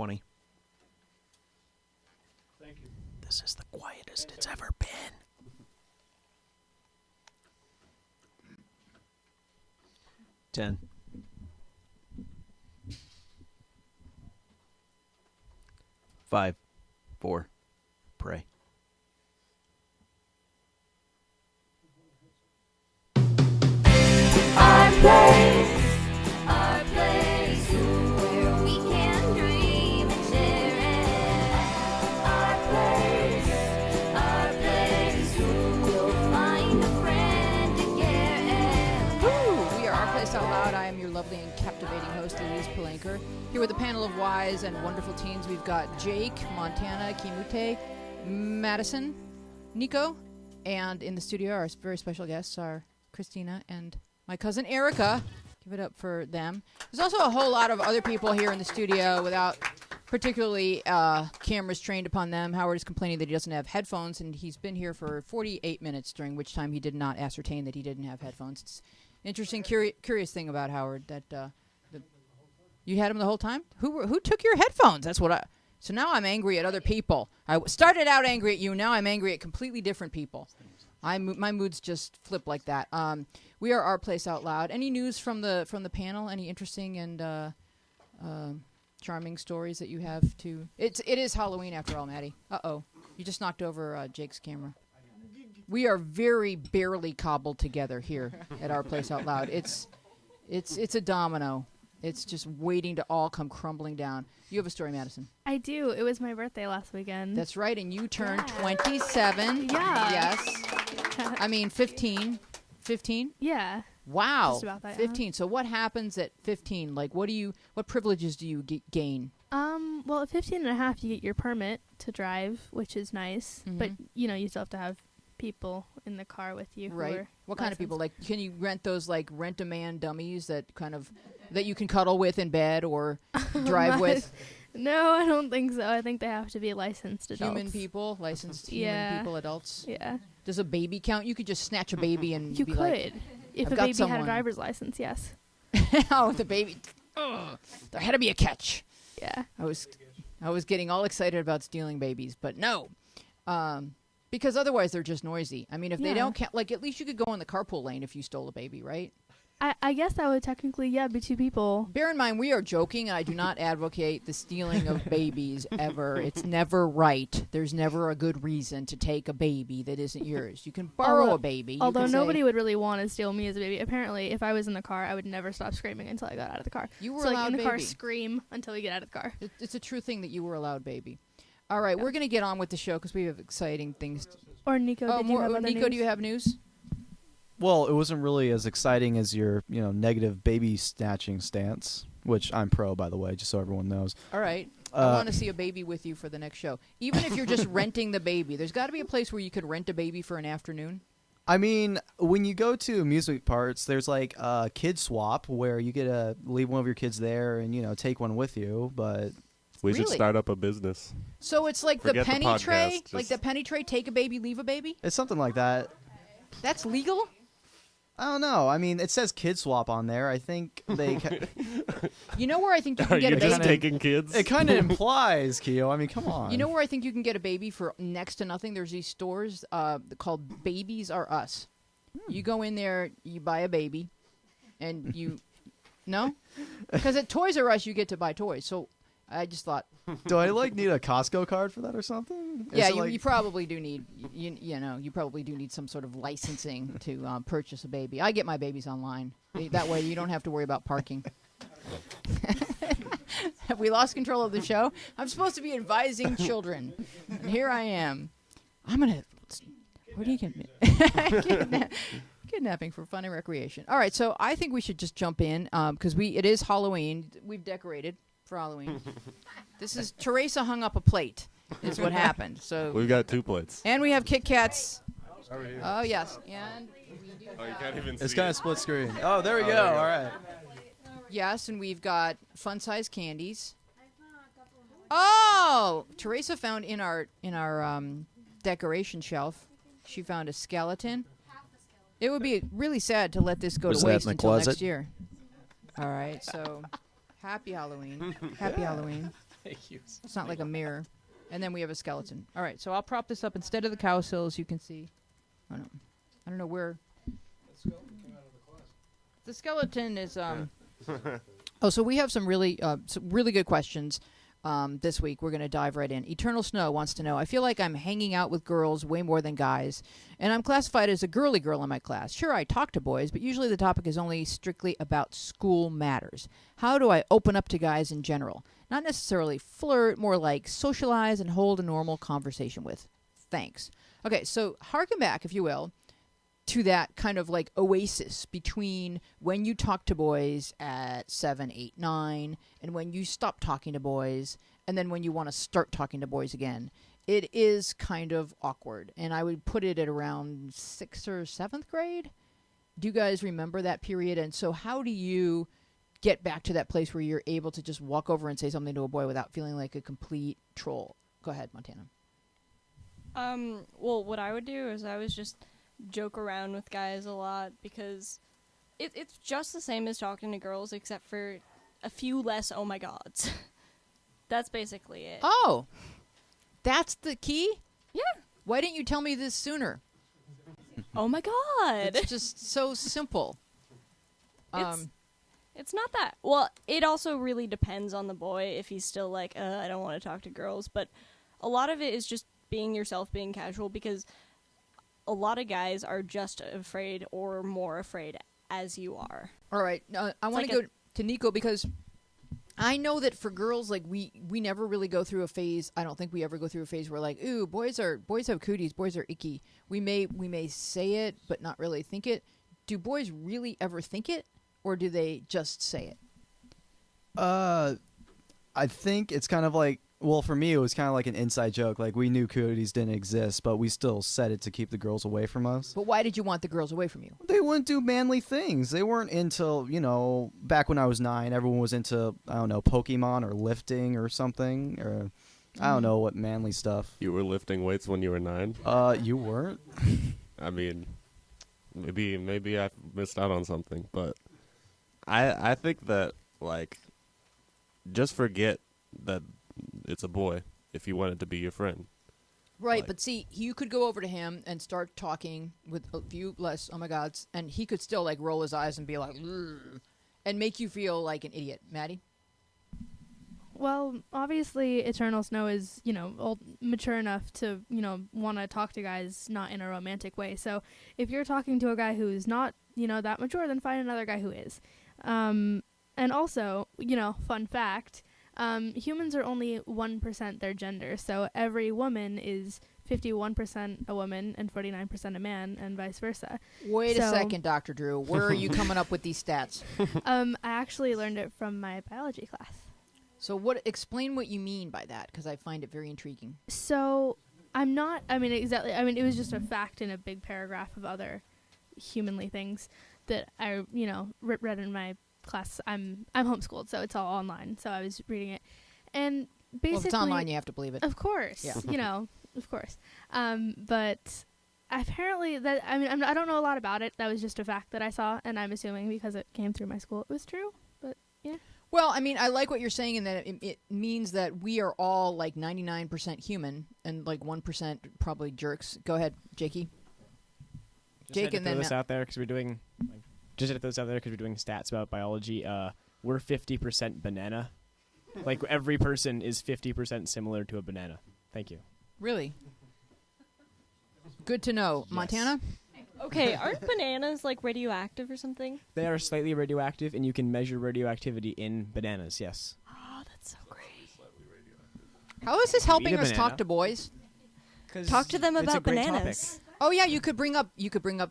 20. Thank you. This is the quietest it's ever been. $10. $5, 4, pray. Our place, where we can dream and share it. Our place, we'll find a friend to care. We are Our Place Out Loud. I am your lovely and captivating host, Louise Palanker. Here with a panel of wise and wonderful teens, we've got Jake, Montana, Kimute, Madison, Nico, and in the studio, our very special guests are Christina and my cousin Erica. Give it up for them. There's also a whole lot of other people here in the studio without particularly cameras trained upon them. Howard is complaining that he doesn't have headphones, and he's been here for 48 minutes, during which time he did not ascertain that he didn't have headphones. It's an interesting, curious thing about Howard that you had him the whole time. Who took your headphones? That's what I. So now I'm angry at other people. I started out angry at you. Now I'm angry at completely different people. My moods just flip like that. We are Our Place Out Loud. Any news from the panel? Any interesting and charming stories that you have to? It is Halloween after all, Maddie. Uh-oh. You just knocked over Jake's camera. We are very barely cobbled together here at Our Place Out Loud. It's a domino. It's just waiting to all come crumbling down. You have a story, Madison. I do. It was my birthday last weekend. That's right, and you turned 27. Yeah. Yes. I mean, 15. 15? Yeah. Wow. Just about that, 15. So what happens at 15? Like, what privileges do you gain? Well, at 15 and a half, you get your permit to drive, which is nice. Mhm. But, you still have to have people in the car with you. Right. Who are What kind of people? licensed. Like, can you rent those, like, rent-a-man dummies that you can cuddle with in bed or drive with? No, I don't think so. I think they have to be licensed adults. Human people, licensed Yeah. human people, adults. Yeah. Does a baby count? You could just snatch a baby and You be could. like, If I've a got baby had someone. a driver's license, yes. oh, the baby. Ugh, there had to be a catch. Yeah. I was getting all excited about stealing babies, but no. Because otherwise they're just noisy. I mean, if they don't count, like, at least you could go in the carpool lane if you stole a baby, right? I guess that would technically, be two people. Bear in mind, we are joking, and I do not advocate the stealing of babies ever. It's never right. There's never a good reason to take a baby that isn't yours. You can borrow a baby. Although nobody would really want to steal me as a baby. Apparently, if I was in the car, I would never stop screaming until I got out of the car. You were so, allowed in the car, baby. scream until we get out of the car. It's a true thing that you were allowed baby. All right, we're going to get on with the show because we have exciting things. Or Nico, did you have other Nico, news? do you have news? Well, it wasn't really as exciting as your, negative baby snatching stance, which I'm pro, by the way, just so everyone knows. All right. I want to see a baby with you for the next show. Even if you're just renting the baby, there's got to be a place where you could rent a baby for an afternoon. I mean, when you go to amusement parks, there's like a kid swap where you get to leave one of your kids there and, take one with you, but... We should Really? start up a business. So it's like Forget the the penny podcast, tray? just- Like the penny tray, take a baby, leave a baby? It's something like that. That's legal? I don't know. I mean, it says kid swap on there. I think they... You know where I think you Are can get you a just baby? taking kids? It kind of implies, Keo. I mean, come on. You know where I think you can get a baby for next to nothing? There's these stores called Babies Are Us. You go in there, you buy a baby, and you... No? Because at Toys R Us, you get to buy toys. So I just thought... Do I, need a Costco card for that or something? Yeah, Is it you probably do need... You probably do need some sort of licensing to purchase a baby. I get my babies online. That way you don't have to worry about parking. Have we lost control of the show? I'm supposed to be advising children. And here I am. I'm going to... What do you get me? Kidnapping for fun and recreation. All right, so I think we should just jump in because it is Halloween. We've decorated for Halloween. This is Teresa hung up a plate. Is what happened. So We've got 2 plates. and we have Kit Kats. Oh yes, and we do Oh, you can't even see It's kind it. of split screen. Oh, there we go. there you go. All right. yes, and we've got fun-sized candies. Oh, Teresa found in our decoration shelf. She found a skeleton. It would be really sad to let this go Was to that waste in the until closet? next year. All right, so happy Halloween. Happy Halloween. Thank you. It's not like a mirror. And then we have a skeleton. All right, so I'll prop this up instead of the cow sills. You can see. I don't know where. The skeleton is Oh, so we have some really good questions this week. We're going to dive right in. Eternal Snow wants to know, I feel like I'm hanging out with girls way more than guys, and I'm classified as a girly girl in my class. Sure, I talk to boys, but usually the topic is only strictly about school matters. How do I open up to guys in general? Not necessarily flirt, more like socialize and hold a normal conversation with. Thanks. Okay, so harken back, if you will, to that kind of like oasis between when you talk to boys at 7, 8, 9, and when you stop talking to boys, and then when you want to start talking to boys again. It is kind of awkward, and I would put it at around 6th or 7th grade. Do you guys remember that period? And so how do you get back to that place where you're able to just walk over and say something to a boy without feeling like a complete troll? Go ahead, Montana. Well, what I would do is I was just joke around with guys a lot because it's just the same as talking to girls except for a few less oh my gods. That's basically it. Oh, that's the key? Yeah. Why didn't you tell me this sooner? Oh my god. It's just so simple. It's not that. Well, it also really depends on the boy if he's still like, I don't want to talk to girls, but a lot of it is just being yourself, being casual, because a lot of guys are just afraid or more afraid as you are. All right. I want to go to Nico because I know that for girls, like we never really go through a phase. I don't think we ever go through a phase where like, ooh, boys have cooties, boys are icky. We may say it, but not really think it. Do boys really ever think it, or do they just say it? I think it's kind of like, well, for me, it was kind of like an inside joke. Like, we knew cooties didn't exist, but we still said it to keep the girls away from us. But why did you want the girls away from you? They wouldn't do manly things. They weren't into, back when I was 9, everyone was into, I don't know, Pokemon or lifting or something. Or I don't know what manly stuff. You were lifting weights when you were 9? You weren't? I mean, maybe I missed out on something, but I think that, like, just forget that it's a boy if you want it to be your friend. Right, Like- but see, you could go over to him and start talking with a few less oh my gods, and he could still like roll his eyes and be like, "Ugh," and make you feel like an idiot. Maddie? Well, obviously, Eternal Snow is, mature enough to, want to talk to guys not in a romantic way. So if you're talking to a guy who's not, that mature, then find another guy who is. And also, fun fact, humans are only 1% their gender. So every woman is 51% a woman and 49% a man, and vice versa. Wait a second, Dr. Drew. Where are you coming up with these stats? I actually learned it from my biology class. So explain what you mean by that, because I find it very intriguing. So it was just a fact in a big paragraph of other humanly things that I, read in my class. I'm homeschooled, so it's all online. So I was reading it, and basically, Well, if it's online, you have to believe it. of course, Yeah. of course. But apparently, I don't know a lot about it. That was just a fact that I saw, and I'm assuming because it came through my school, it was true. But yeah. Well, I like what you're saying in that it means that we are all like 99% human and like 1% probably jerks. Go ahead, Jakey. Just had to throw this out there because we're doing stats about biology. We're 50% banana. Like every person is 50% similar to a banana. Thank you. Really? Good to know. Yes. Montana? Okay, aren't bananas like radioactive or something? They are slightly radioactive, and you can measure radioactivity in bananas. Yes. Oh, that's so great. How is this helping Eat a us banana. talk to boys? Talk to them it's a about great bananas. Oh yeah, you could bring up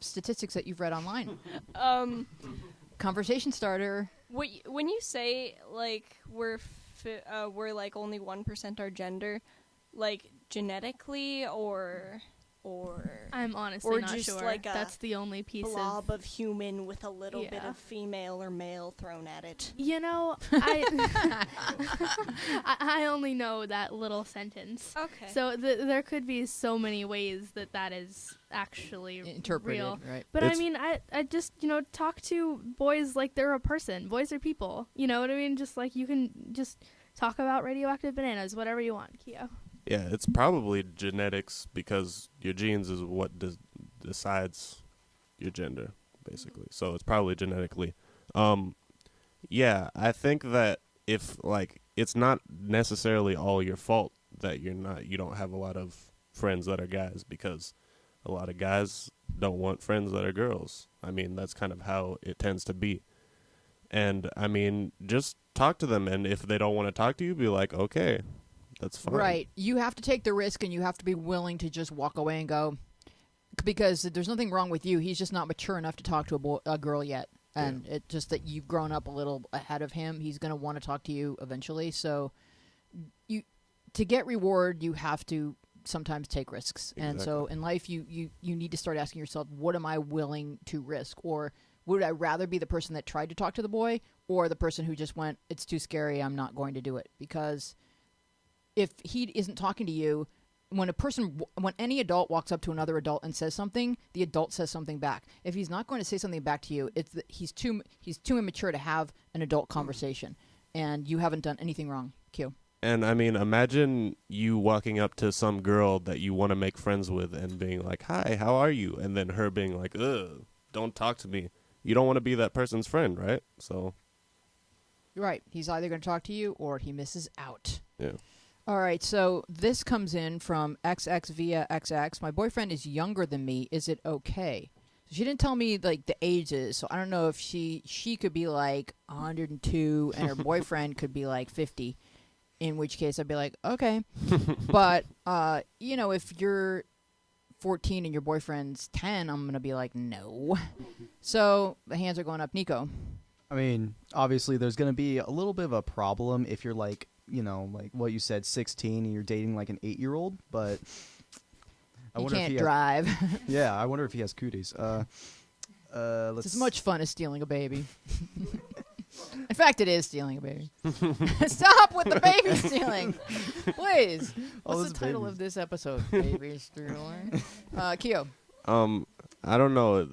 statistics that you've read online. Conversation starter. When you say like we're like only 1% our gender, like genetically or I'm honestly or not just sure. like a That's the only piece blob of human with a little bit Yeah. of female or male thrown at it. I only know that little sentence. Okay. So there could be so many ways that is actually Interpreted, real. right. But It's- I mean, I just, talk to boys like they're a person. Boys are people. You know what I mean? Just like you can just talk about radioactive bananas, whatever you want, Keo. Yeah, it's probably genetics because your genes is what decides your gender, basically. So it's probably genetically. Yeah, I think that if like it's not necessarily all your fault that you don't have a lot of friends that are guys, because a lot of guys don't want friends that are girls. I mean, that's kind of how it tends to be. And I mean, just talk to them, and if they don't want to talk to you, be like, okay, that's fine. Right. You have to take the risk, and you have to be willing to just walk away and go, because there's nothing wrong with you. He's just not mature enough to talk to a girl yet. And it's just that you've grown up a little ahead of him. He's going to want to talk to you eventually. So to get reward, you have to sometimes take risks. Exactly. And so in life, you need to start asking yourself, what am I willing to risk? Or would I rather be the person that tried to talk to the boy or the person who just went, it's too scary, I'm not going to do it? Because if he isn't talking to you, when any adult walks up to another adult and says something, the adult says something back. If he's not going to say something back to you, it's that he's too immature to have an adult conversation, and you haven't done anything wrong. Q. And I mean, imagine you walking up to some girl that you want to make friends with and being like, "Hi, how are you?" And then her being like, "Ugh, don't talk to me." You don't want to be that person's friend, right? So. You're right. He's either going to talk to you or he misses out. Yeah. All right, so this comes in from XX via XX. My boyfriend is younger than me. Is it okay? So she didn't tell me like the ages, so I don't know if she could be like 102 and her boyfriend could be like 50. In which case I'd be like, okay. But if you're 14 and your boyfriend's 10, I'm gonna be like, no. So the hands are going up. Nico. I mean, obviously, there's going to be a little bit of a problem if you're like, like what you said, 16, and you're dating like an 8-year-old. But He can't drive. Yeah, I wonder if he has cooties. It's as much fun as stealing a baby. In fact, it is stealing a baby. Stop with the baby stealing, please. What's the title of this episode? Baby stealing. Keo. I don't know.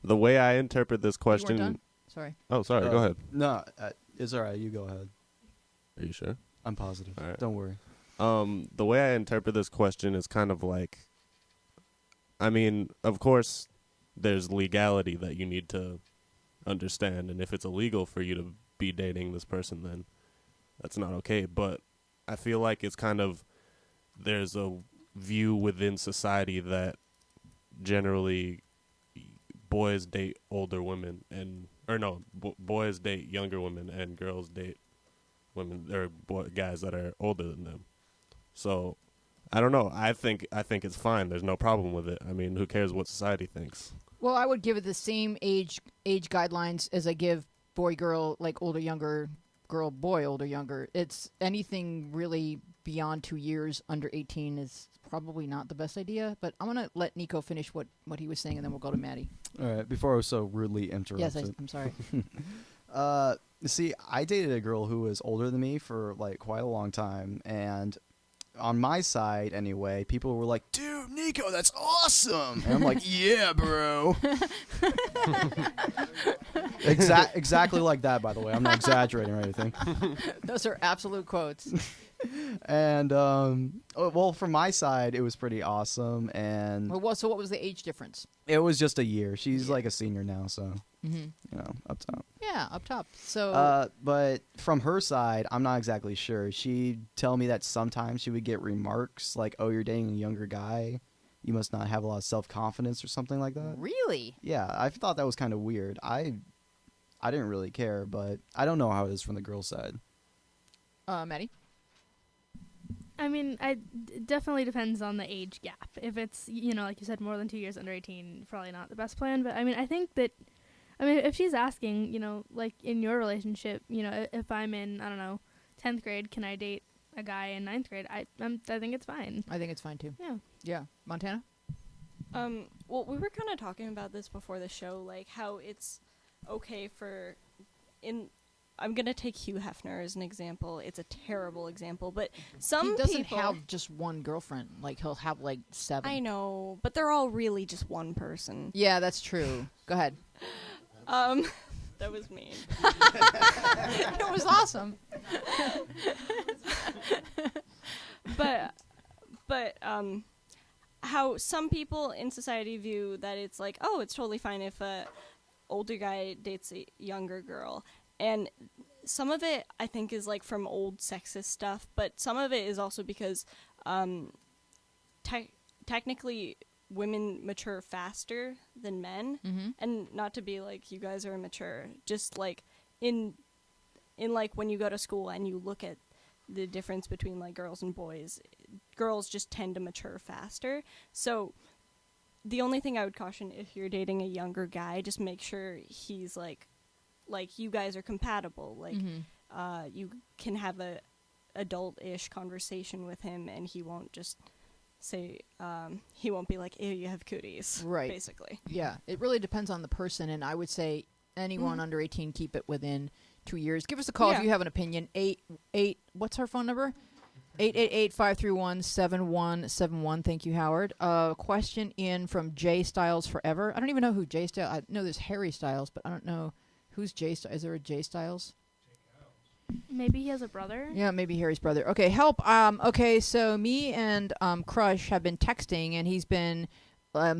The way I interpret this You weren't question. done? Sorry. Oh, sorry. Go ahead. No, it's all right. You go ahead. Are you sure? I'm positive. All right. Don't worry. The way I interpret this question is kind of like, I mean, of course, there's legality that you need to understand, and if it's illegal for you to be dating this person, then that's not okay. But I feel like it's kind of, there's a view within society that generally boys date older women boys date younger women and girls date women or guys that are older than them. So I don't know. I think it's fine. There's no problem with it. I mean, who cares what society thinks? Well, I would give it the same age guidelines as I give boy, girl, like older, younger, girl, boy, older, younger. It's anything really beyond 2 years under 18 is probably not the best idea. But I'm going to let Nico finish what he was saying, and then we'll go to Maddie. All right. Before I was so rudely interrupted. Yes, I'm sorry. See, I dated a girl who was older than me for like quite a long time, and on my side anyway, people were like, "Dude, Nico, that's awesome," and I'm like, "Yeah, bro." Exactly like that, by the way. I'm not exaggerating or anything. Those are absolute quotes. And well, from my side, it was pretty awesome, and So what was the age difference? it was just a year. She's like a senior now, so Mm-hmm. up top. Yeah, up top. So But from her side, I'm not exactly sure. She'd tell me that sometimes she would get remarks like, "Oh, you're dating a younger guy. You must not have a lot of self-confidence," or something like that. really? Yeah, I thought that was kind of weird. I didn't really care, but I don't know how it is from the girl's side. Maddie? I mean, it definitely depends on the age gap. If it's, like you said, more than 2 years under 18, probably not the best plan. But, I mean, I think that, if she's asking, like in your relationship, if I'm in, I don't know, 10th grade, can I date a guy in 9th grade? I think it's fine. I think it's fine, too. Yeah. Yeah. Montana? Well, we were kind of talking about this before the show, like how it's okay for I'm going to take Hugh Hefner as an example. It's a terrible example, but some He doesn't people have just one girlfriend. Like, he'll have, like, 7. I know, but they're all really just one person. Yeah, that's true. Go ahead. That was mean. It was awesome. But how some people in society view that it's like, oh, it's totally fine if a older guy dates a younger girl, and some of it I think is like from old sexist stuff, but some of it is also because technically women mature faster than men, and not to be like you guys are immature, just like in like when you go to school and you look at the difference between like girls and boys, girls just tend to mature faster. So the only thing I would caution, if you're dating a younger guy, just make sure he's like you guys are compatible, like you can have a adult-ish conversation with him and he won't just say he won't be like, ew, you have cooties, Right. basically. Yeah, it really depends on the person, and I would say anyone under 18, keep it within 2 years. Give us a call if Yeah. you have an opinion. What's our phone number? 888-531-7171. Thank you, Howard. Question in from J Styles Forever. I don't even know who J Styles. I know there's Harry Styles, but I don't know who's J Styles. Is there a J Styles? Maybe he has a brother. Yeah, maybe Harry's brother. Okay, help. Okay, so me and Crush have been texting, and he's been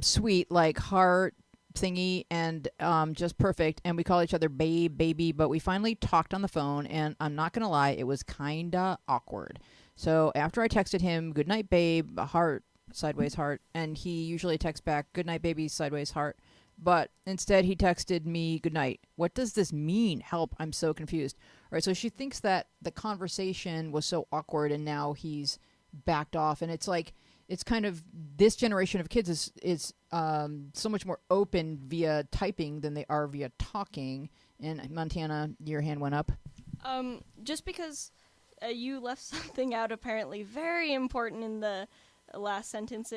sweet, like heart thingy, and just perfect. And we call each other babe, baby. But we finally talked on the phone, and I'm not gonna lie, it was kinda awkward. So after I texted him, "Good night, babe," heart, sideways heart, and he usually texts back, "Good night, baby," sideways heart. But instead, he texted me, "Good night." What does this mean? Help! I'm so confused. All right, so she thinks that the conversation was so awkward, and now he's backed off. And it's like, it's kind of, this generation of kids is so much more open via typing than they are via talking. And Montana, your hand went up. Just because you left something out apparently very important in the last sentence.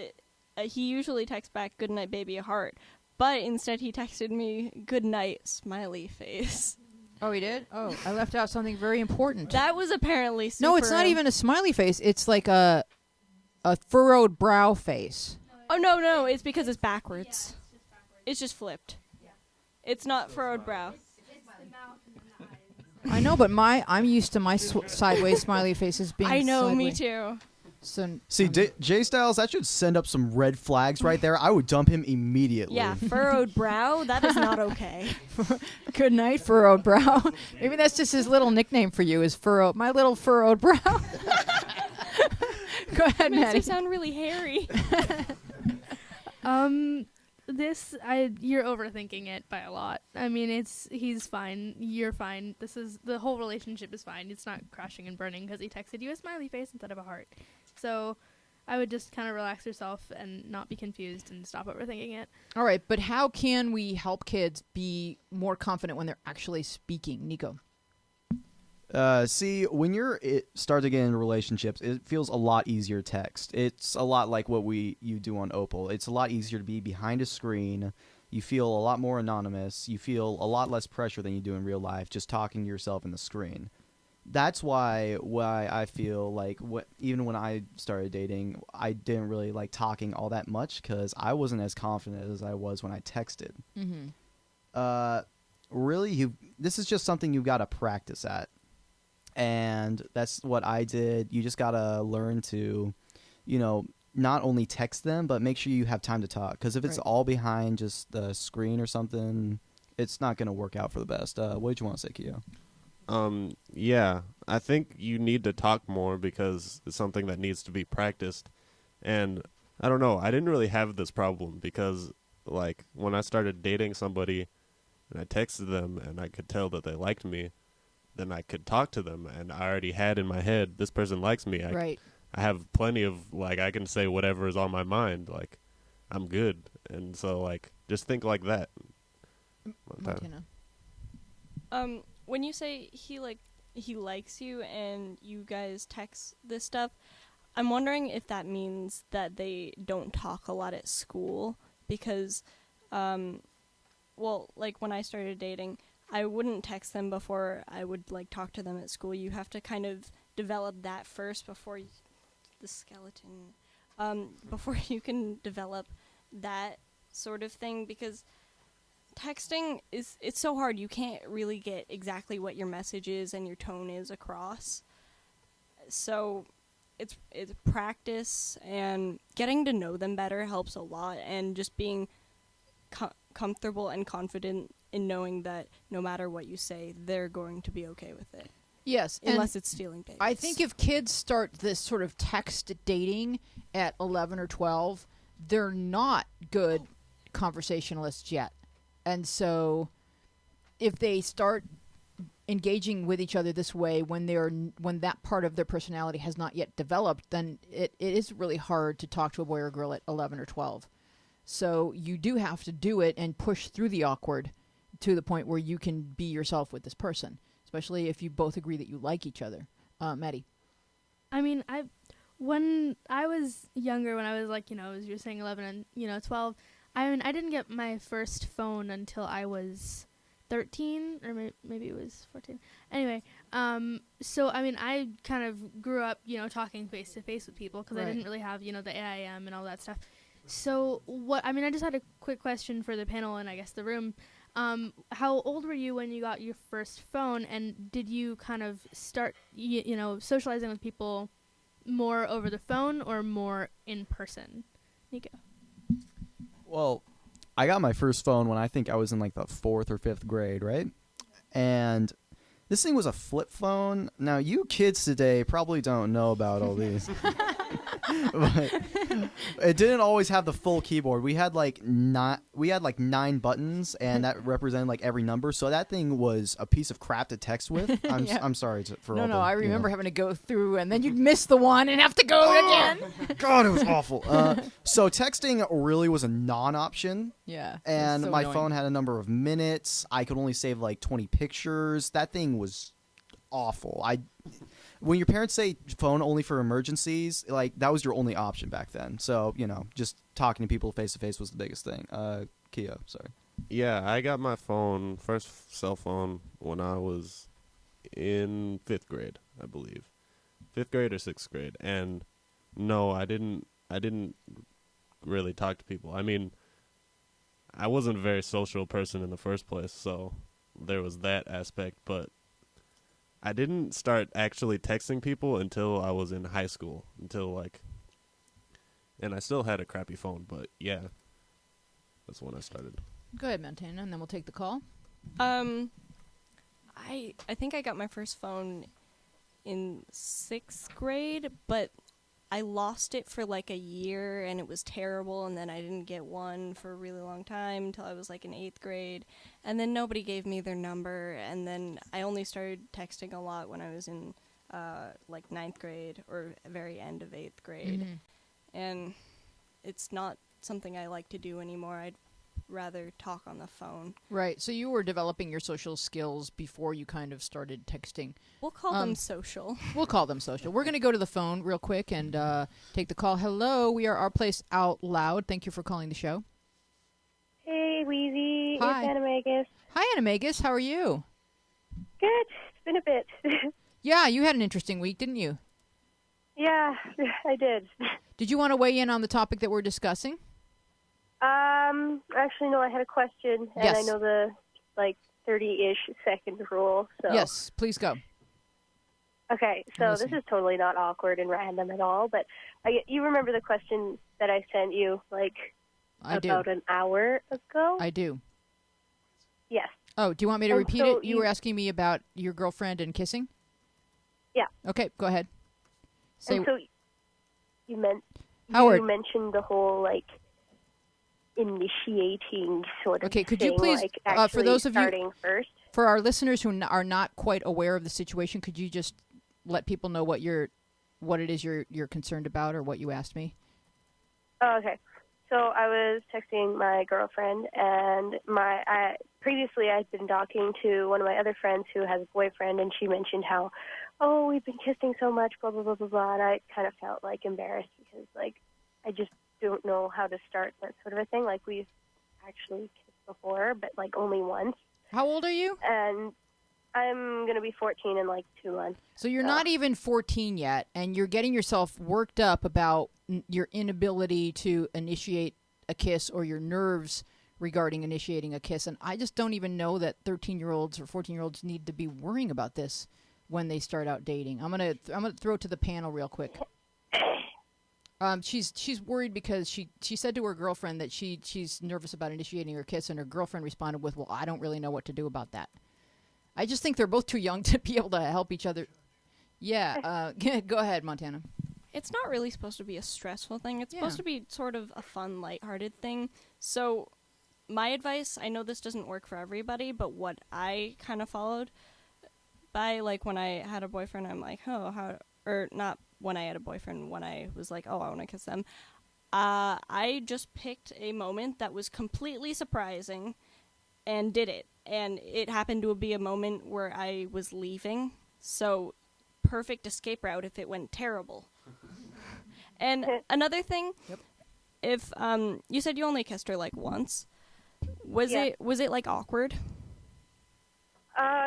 He usually texts back, "Good night, baby," a heart. But instead he texted me, "Good night," smiley face. Oh, he did? Oh, I left out something very important. That was apparently super... No, it's not even a smiley face. It's like a furrowed brow face. Oh, no, it's because it's backwards. It's just flipped. It's not furrowed brow. I know, but I'm used to my sideways smiley faces being I know, me sideways. too. So, See, J Styles, that should send up some red flags right there. I would dump him immediately. Yeah, furrowed brow, that is not okay. good night, furrowed brow. Maybe that's just his little nickname for you, is furrowed. My little furrowed brow. Go ahead, Makes Maddie. you sound really hairy. You're overthinking it by a lot. I mean, he's fine. You're fine. The whole relationship is fine. It's not crashing and burning because he texted you a smiley face instead of a heart. So I would just kind of relax yourself and not be confused and stop overthinking it. All right, but how can we help kids be more confident when they're actually speaking? Nico. See, when you're start to get into relationships, it feels a lot easier to text. It's a lot like what you do on Opal. It's a lot easier to be behind a screen. You feel a lot more anonymous. You feel a lot less pressure than you do in real life, just talking to yourself in the screen. That's why I feel like even when I started dating, I didn't really like talking all that much because I wasn't as confident as I was when I texted. Mm-hmm. Really, this is just something you've got to practice at. And that's what I did. You just got to learn to, not only text them, but make sure you have time to talk. Because if it's all behind just the screen or something, it's not going to work out for the best. What did you want to say, Keo? Yeah, I think you need to talk more because it's something that needs to be practiced. And I don't know, I didn't really have this problem because, like, when I started dating somebody and I texted them and I could tell that they liked me, then I could talk to them, and I already had in my head, this person likes me. Right. I have plenty of, like, I can say whatever is on my mind. Like, I'm good. And so, like, just think like that. Montana. When you say he likes you and you guys text this stuff, I'm wondering if that means that they don't talk a lot at school because, like when I started dating, I wouldn't text them before I would like talk to them at school. You have to kind of develop that first before before you can develop that sort of thing, because texting it's so hard. You can't really get exactly what your message is and your tone is across. So it's practice, and getting to know them better helps a lot, and just being comfortable and confident in knowing that no matter what you say, they're going to be okay with it. Yes, Unless it's stealing dates. I think if kids start this sort of text dating at 11 or 12, they're not good conversationalists yet. And so if they start engaging with each other this way when that part of their personality has not yet developed, then it is really hard to talk to a boy or girl at 11 or 12. So you do have to do it and push through the awkward to the point where you can be yourself with this person, especially if you both agree that you like each other. Maddie. I mean, when I was younger, when I was like, as you're saying 11 and, 12, I mean, I didn't get my first phone until I was 13, or maybe it was 14. Anyway, so, I mean, I kind of grew up, talking face-to-face with people because I didn't really have, the AIM and all that stuff. So, I just had a quick question for the panel and I guess the room. How old were you when you got your first phone, and did you kind of start, socializing with people more over the phone or more in person? Nico. Well, I got my first phone when I think I was in like the 4th or 5th grade, right? And this thing was a flip phone. Now, you kids today probably don't know about all these. But it didn't always have the full keyboard. We had like 9 buttons, and that represented like every number. So that thing was a piece of crap to text with. I'm sorry for all No, the, I remember having to go through, and then you'd miss the one and have to go again. God, it was awful. So texting really was a non-option. Yeah. And so my annoying. phone had a number of minutes. I could only save like 20 pictures. That thing was awful. When your parents say phone only for emergencies, like that was your only option back then. So, just talking to people face to face was the biggest thing. Kia, sorry. Yeah, I got my first cell phone when I was in 5th grade, I believe. 5th grade or 6th grade. And no, I didn't really talk to people. I mean, I wasn't a very social person in the first place, so there was that aspect, but I didn't start actually texting people until I was in high school, and I still had a crappy phone, but yeah, that's when I started. Go ahead, Montana, and then we'll take the call. I think I got my first phone in 6th grade, but I lost it for like a year, and it was terrible, and then I didn't get one for a really long time until I was like in 8th grade, and then nobody gave me their number, and then I only started texting a lot when I was in like 9th grade or very end of 8th grade, and it's not something I like to do anymore. I'd rather talk on the phone. Right. So you were developing your social skills before you kind of started texting. We'll call them social. We'll call them social. We're going to go to the phone real quick and take the call. Hello, we are Our Place Out Loud. Thank you for calling the show. Hey, Wheezy. Hi. It's Animagus. Hi, Animagus. How are you? Good. It's been a bit. Yeah, you had an interesting week, didn't you? Yeah, I did. Did you want to weigh in on the topic that we're discussing? Actually, no, I had a question, and Yes. I know the, 30-ish second rule, so... Yes, please go. Okay, so Listen. this is totally not awkward and random at all, but you remember the question that I sent you, I do. about an hour ago? I do. Yes. Oh, do you want me to And repeat so it? You were asking me about your girlfriend and kissing? Yeah. Okay, go ahead. Say, And so you Howard. you mentioned the whole, initiating sort of Okay, could thing, you please, for actually those of you- starting first. for our listeners who are not quite aware of the situation, could you just let people know what it is you're concerned about or what you asked me? Oh, okay. So I was texting my girlfriend, and previously I'd been talking to one of my other friends who has a boyfriend, and she mentioned how, oh, we've been kissing so much, blah, blah, blah, blah, blah, and I kind of felt, embarrassed because, I just don't know how to start that sort of a thing. We've actually kissed before, but, only once. How old are you? And I'm going to be 14 in, 2 months. So you're not even 14 yet, and you're getting yourself worked up about your inability to initiate a kiss or your nerves regarding initiating a kiss, and I just don't even know that 13-year-olds or 14-year-olds need to be worrying about this when they start out dating. I'm gonna throw it to the panel real quick. She's worried because she said to her girlfriend that she's nervous about initiating her kiss, and her girlfriend responded with, "Well, I don't really know what to do about that." I just think they're both too young to be able to help each other. Yeah, go ahead, Montana. It's not really supposed to be a stressful thing. It's supposed to be sort of a fun, lighthearted thing. So my advice, I know this doesn't work for everybody, but what I kind of followed by, like, when I had a boyfriend, I'm like, oh, how, or not when I had a boyfriend, when I was like, oh, I want to kiss them. I just picked a moment that was completely surprising and did it. And it happened to be a moment where I was leaving. So perfect escape route if it went terrible. And another thing, if you said you only kissed her like once, was it like awkward?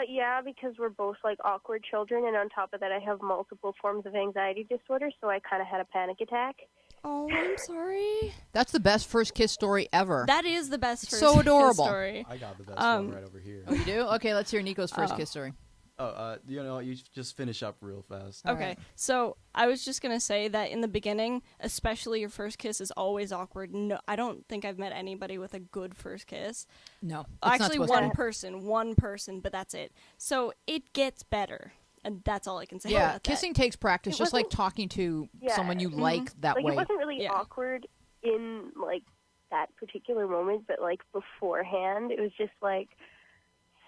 Yeah, because we're both like awkward children, and on top of that, I have multiple forms of anxiety disorder, so I kind of had a panic attack. Oh, I'm sorry. That's the best first kiss story ever. That is the best first so adorable. kiss story. I got the best one right over here. Oh, you do? Okay, let's hear Nico's first kiss story. You just finish up real fast. Okay, right. so I was just going to say that in the beginning, especially your first kiss is always awkward. No, I don't think I've met anybody with a good first kiss. No. it's Actually, not supposed one person, but that's it. So it gets better, and that's all I can say Yeah, about kissing takes practice, It just like wasn't- talking to Yeah. someone you like that Like, way. it wasn't really Yeah. awkward in, like, that particular moment, but, like, beforehand, it was just like,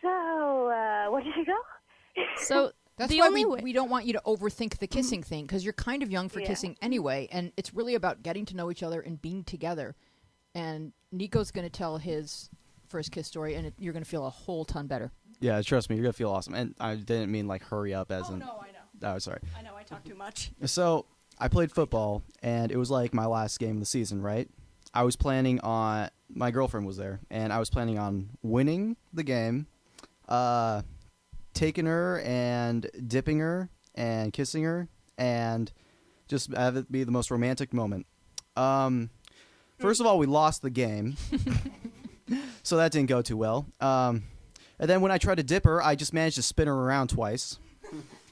so, where did you go? that. So That's the why only way. we don't want you to overthink the kissing thing, because you're kind of young for Yeah. kissing anyway, and it's really about getting to know each other and being together. And Nico's going to tell his first kiss story, and you're going to feel a whole ton better. Yeah, trust me, you're gonna feel awesome. And I didn't mean like hurry up as in. No, I know. Oh, sorry. I know I talk too much. So I played football, and it was like my last game of the season, right? I was planning on my girlfriend was there, and I was planning on winning the game, taking her and dipping her and kissing her, and just have it be the most romantic moment. First of all, we lost the game, so that didn't go too well. And then when I tried to dip her, I just managed to spin her around twice.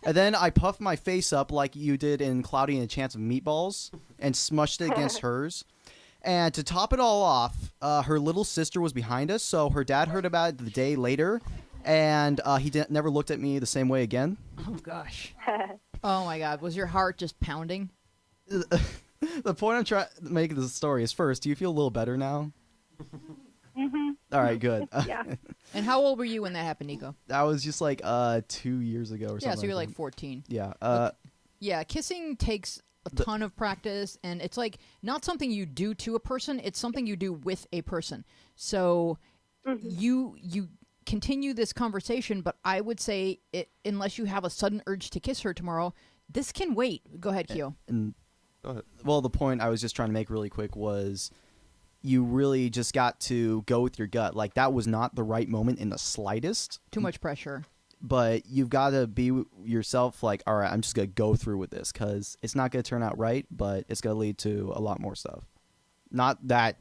And then I puffed my face up like you did in Cloudy and a Chance of Meatballs and smushed it against hers. And to top it all off, her little sister was behind us, so her dad heard about it the day later, and he never looked at me the same way again. Oh, gosh. Oh, my God. Was your heart just pounding? The point I'm trying to make of this story is, first, do you feel a little better now? Mm-hmm. All right, good. Yeah. And how old were you when that happened, Nico? That was just like 2 years ago or something. Yeah, so you're like that. 14. Yeah. Yeah, kissing takes a ton of practice, and it's like not something you do to a person, it's something you do with a person. So you continue this conversation, but I would say unless you have a sudden urge to kiss her tomorrow, this can wait. Go ahead, Kyo. And Go ahead. well, the point I was just trying to make really quick was you really just got to go with your gut. Like, that was not the right moment in the slightest. Too much pressure. But you've got to be yourself, like, all right, I'm just going to go through with this because it's not going to turn out right, but it's going to lead to a lot more stuff. Not that,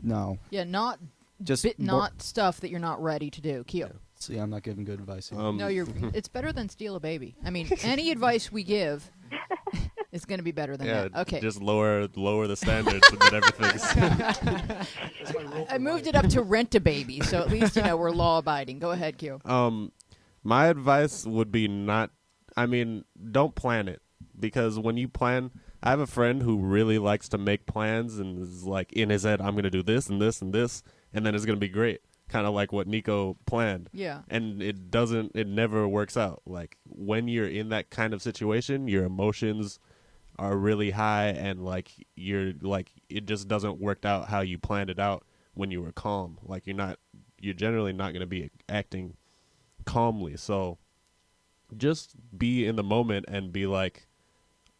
no. Yeah, not Just not stuff that you're not ready to do. Kyo. See, I'm not giving good advice here. No, it's better than steal a baby. I mean, any advice we give is going to be better than that. Okay. Just lower the standards and then everything's. I moved it up to rent a baby, so at least, we're law-abiding. Go ahead, Kyo. My advice would be don't plan it, because when you plan, I have a friend who really likes to make plans and is like in his head, I'm going to do this and this and this, and then it's going to be great. Kind of like what Nico planned. Yeah. And it never works out. Like, when you're in that kind of situation, your emotions are really high, and like it just doesn't work out how you planned it out when you were calm. Like, you're generally not going to be acting calmly. So just be in the moment and be like,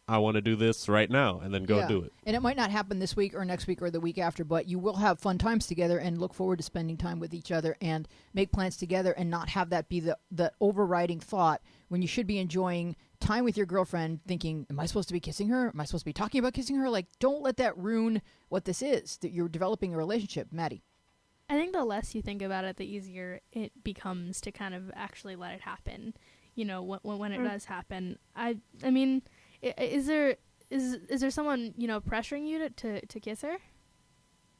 I want to do this right now, and then go do it. And it might not happen this week or next week or the week after, but you will have fun times together and look forward to spending time with each other and make plans together, and not have that be the overriding thought when you should be enjoying time with your girlfriend, thinking, am I supposed to be kissing her? Am I supposed to be talking about kissing her? Like, don't let that ruin what this is, that you're developing a relationship. Maddie. I think the less you think about it, the easier it becomes to kind of actually let it happen. You know, when it does happen. I mean, is there someone, you know, pressuring you to kiss her?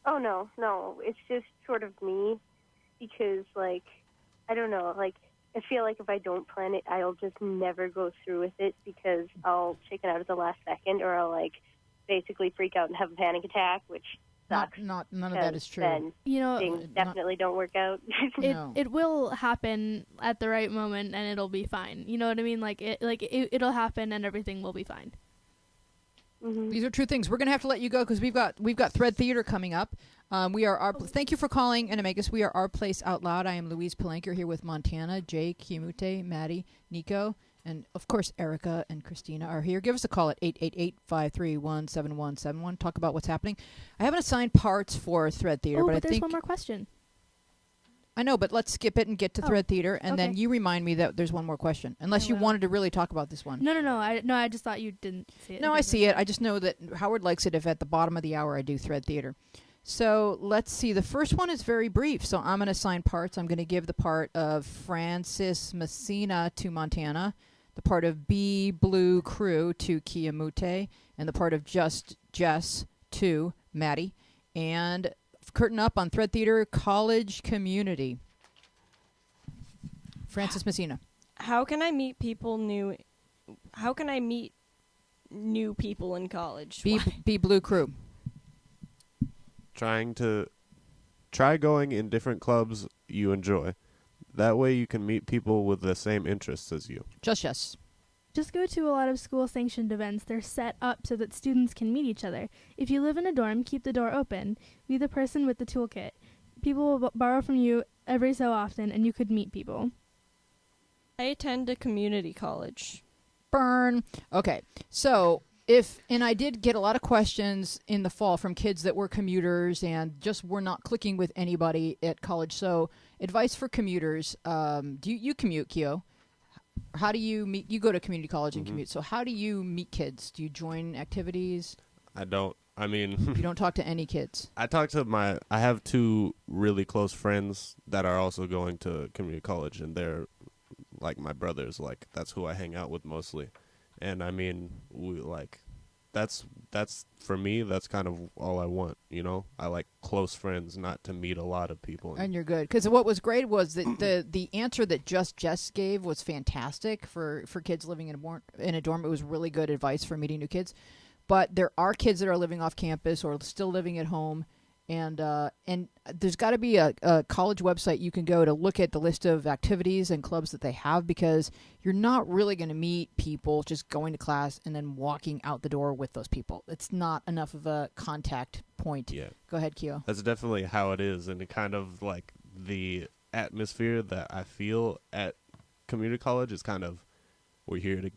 Oh, no. It's just sort of me because, like, I don't know. Like, I feel like if I don't plan it, I'll just never go through with it because I'll chicken out at the last second or I'll, like, basically freak out and have a panic attack, which sucks. None of that is true. Then You know, things definitely don't work out. No. it will happen at the right moment and it'll be fine. You know what I mean? It'll happen and everything will be fine. Mm-hmm. These are true things. We're gonna have to let you go because we've got Thread Theater coming up. We are our. Thank you for calling Animagus. We are Our Place Out Loud. I am Louise Palanker here with Montana, Jake, Kimute, Maddie, Nico, and of course Erica and Christina are here. Give us a call at 888-531-7171. Talk about what's happening. I haven't assigned parts for Thread Theater, Oh, but I there's think one more question. I know, but let's skip it and get to Oh, Thread Theater, and then okay. you remind me that there's one more question. Unless you will. wanted to really talk about this one. No. I just thought you didn't see it. No, I see it. I just know that Howard likes it if at the bottom of the hour I do Thread Theater. So let's see. The first one is very brief, so I'm going to assign parts. I'm going to give the part of Francis Messina to Montana, the part of B Blue Crew to Kiamute, and the part of Just Jess to Maddie. And curtain up on Thread Theater College Community. Francis Messina. How can I meet people new? How can I meet new people in college? B Blue Crew. Try going in different clubs you enjoy. That way you can meet people with the same interests as you. Just Jess. Just go to a lot of school-sanctioned events. They're set up so that students can meet each other. If you live in a dorm, keep the door open. Be the person with the toolkit. People will borrow from you every so often, and you could meet people. I attend a community college. Burn. Okay. So I did get a lot of questions in the fall from kids that were commuters and just were not clicking with anybody at college. So advice for commuters. Do you commute, Keo? How do you meet? You go to community college and commute. So how do you meet kids? Do you join activities? I don't. I mean, You don't talk to any kids. I have two really close friends that are also going to community college, and they're like my brothers. Like, that's who I hang out with mostly. And I mean, that's for me, that's kind of all I want, you know? I like close friends, not to meet a lot of people. And you're good. Because what was great was that the answer that Just Jess gave was fantastic for kids living in a dorm. It was really good advice for meeting new kids. But there are kids that are living off campus or still living at home. And there's got to be a college website you can go to look at the list of activities and clubs that they have, because you're not really going to meet people just going to class and then walking out the door with those people. It's not enough of a contact point. Yeah. Go ahead, Keo. That's definitely how it is, and it kind of like the atmosphere that I feel at community college is kind of, we're here to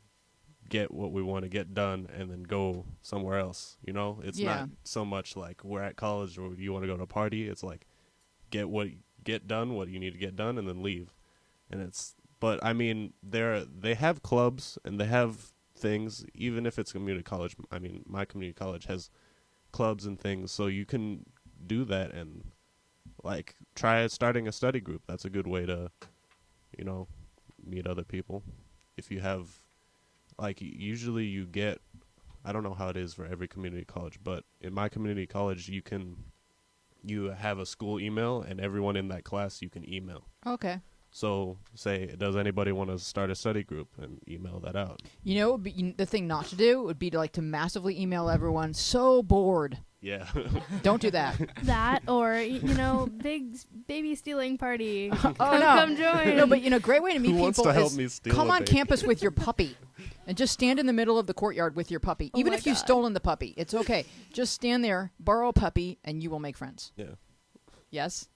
get what we want to get done and then go somewhere else, you know? It's not so much like we're at college or you want to go to a party. It's like get done what you need to get done and then leave. But I mean, they have clubs and they have things, even if it's community college. I mean, my community college has clubs and things, so you can do that and like try starting a study group. That's a good way to, you know, meet other people. If you have, like, usually you get, I don't know how it is for every community college, but in my community college, you have a school email, and everyone in that class you can email. Okay. So say, does anybody want to start a study group, and email that out. You know, the thing not to do would be to massively email everyone, so bored. Yeah. Don't do that. That or, big baby stealing party. Oh, Come join. No, but, great way to meet Who people wants to help is me steal come a on baby? campus with your puppy and just stand in the middle of the courtyard with your puppy. Oh Even my if you've God. stolen the puppy, it's okay. Just stand there, borrow a puppy, and you will make friends. Yeah. Yes?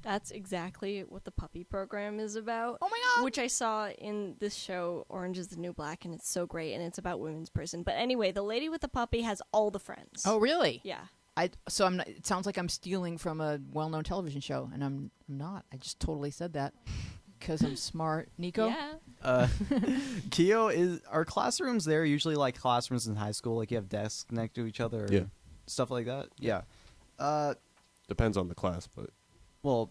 That's exactly what the puppy program is about. Oh, my God. Which I saw in this show, Orange is the New Black, and it's so great, and it's about women's prison. But anyway, the lady with the puppy has all the friends. Oh, really? Yeah. So I'm not, it sounds like I'm stealing from a well-known television show, and I'm not. I just totally said that because I'm smart. Nico? Yeah. Keo, are classrooms there usually like classrooms in high school? Like you have desks next to each other? Or Yeah. Stuff like that? Yeah. Depends on the class, but Well,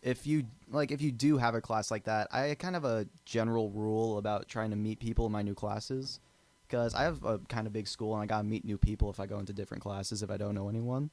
if you do have a class like that, I kind of a general rule about trying to meet people in my new classes, because I have a kind of big school and I gotta meet new people if I go into different classes if I don't know anyone.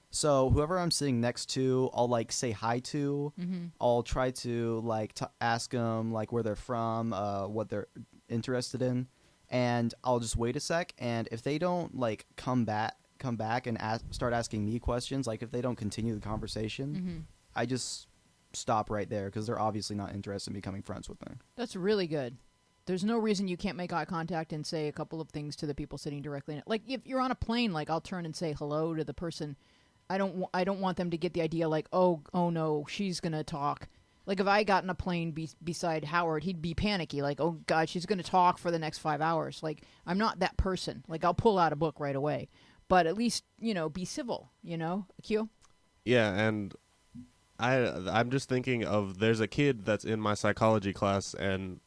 So whoever I'm sitting next to, I'll like say hi to. Mm-hmm. I'll try to like ask them like where they're from, what they're interested in, and I'll just wait a sec. And if they don't like come back and start asking me questions, like if they don't continue the conversation, Mm-hmm. I just stop right there because they're obviously not interested in becoming friends with me. That's really good. There's no reason you can't make eye contact and say a couple of things to the people sitting directly in it. Like if you're on a plane, like I'll turn and say hello to the person. I don't want them to get the idea like, oh no, she's gonna talk. Like if I got in a plane beside Howard, he'd be panicky. Like, oh God, she's gonna talk for the next 5 hours. Like I'm not that person. Like I'll pull out a book right away. But at least be civil. Q. Yeah, and I'm just thinking of there's a kid that's in my psychology class, and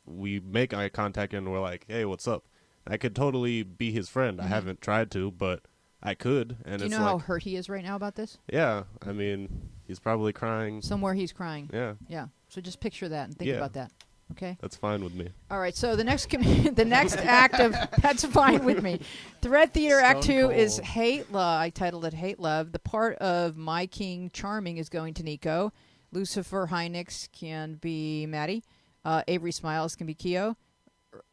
we make eye contact and we're like, hey, what's up? I could totally be his friend. I haven't tried to, but I could. And Do you it's know how like, hurt he is right now about this? yeah, I mean, he's probably crying. Somewhere he's crying. Yeah, Yeah. So just picture that and think Yeah. about that. Okay. that's fine with me. All right. So the next the next act of that's fine with me. Thread Theater Act Stone 2 is cold. Hate Love. I titled it Hate Love. The part of My King Charming is going to Nico. Lucifer Hynix can be Maddie. Avery Smiles can be Keo.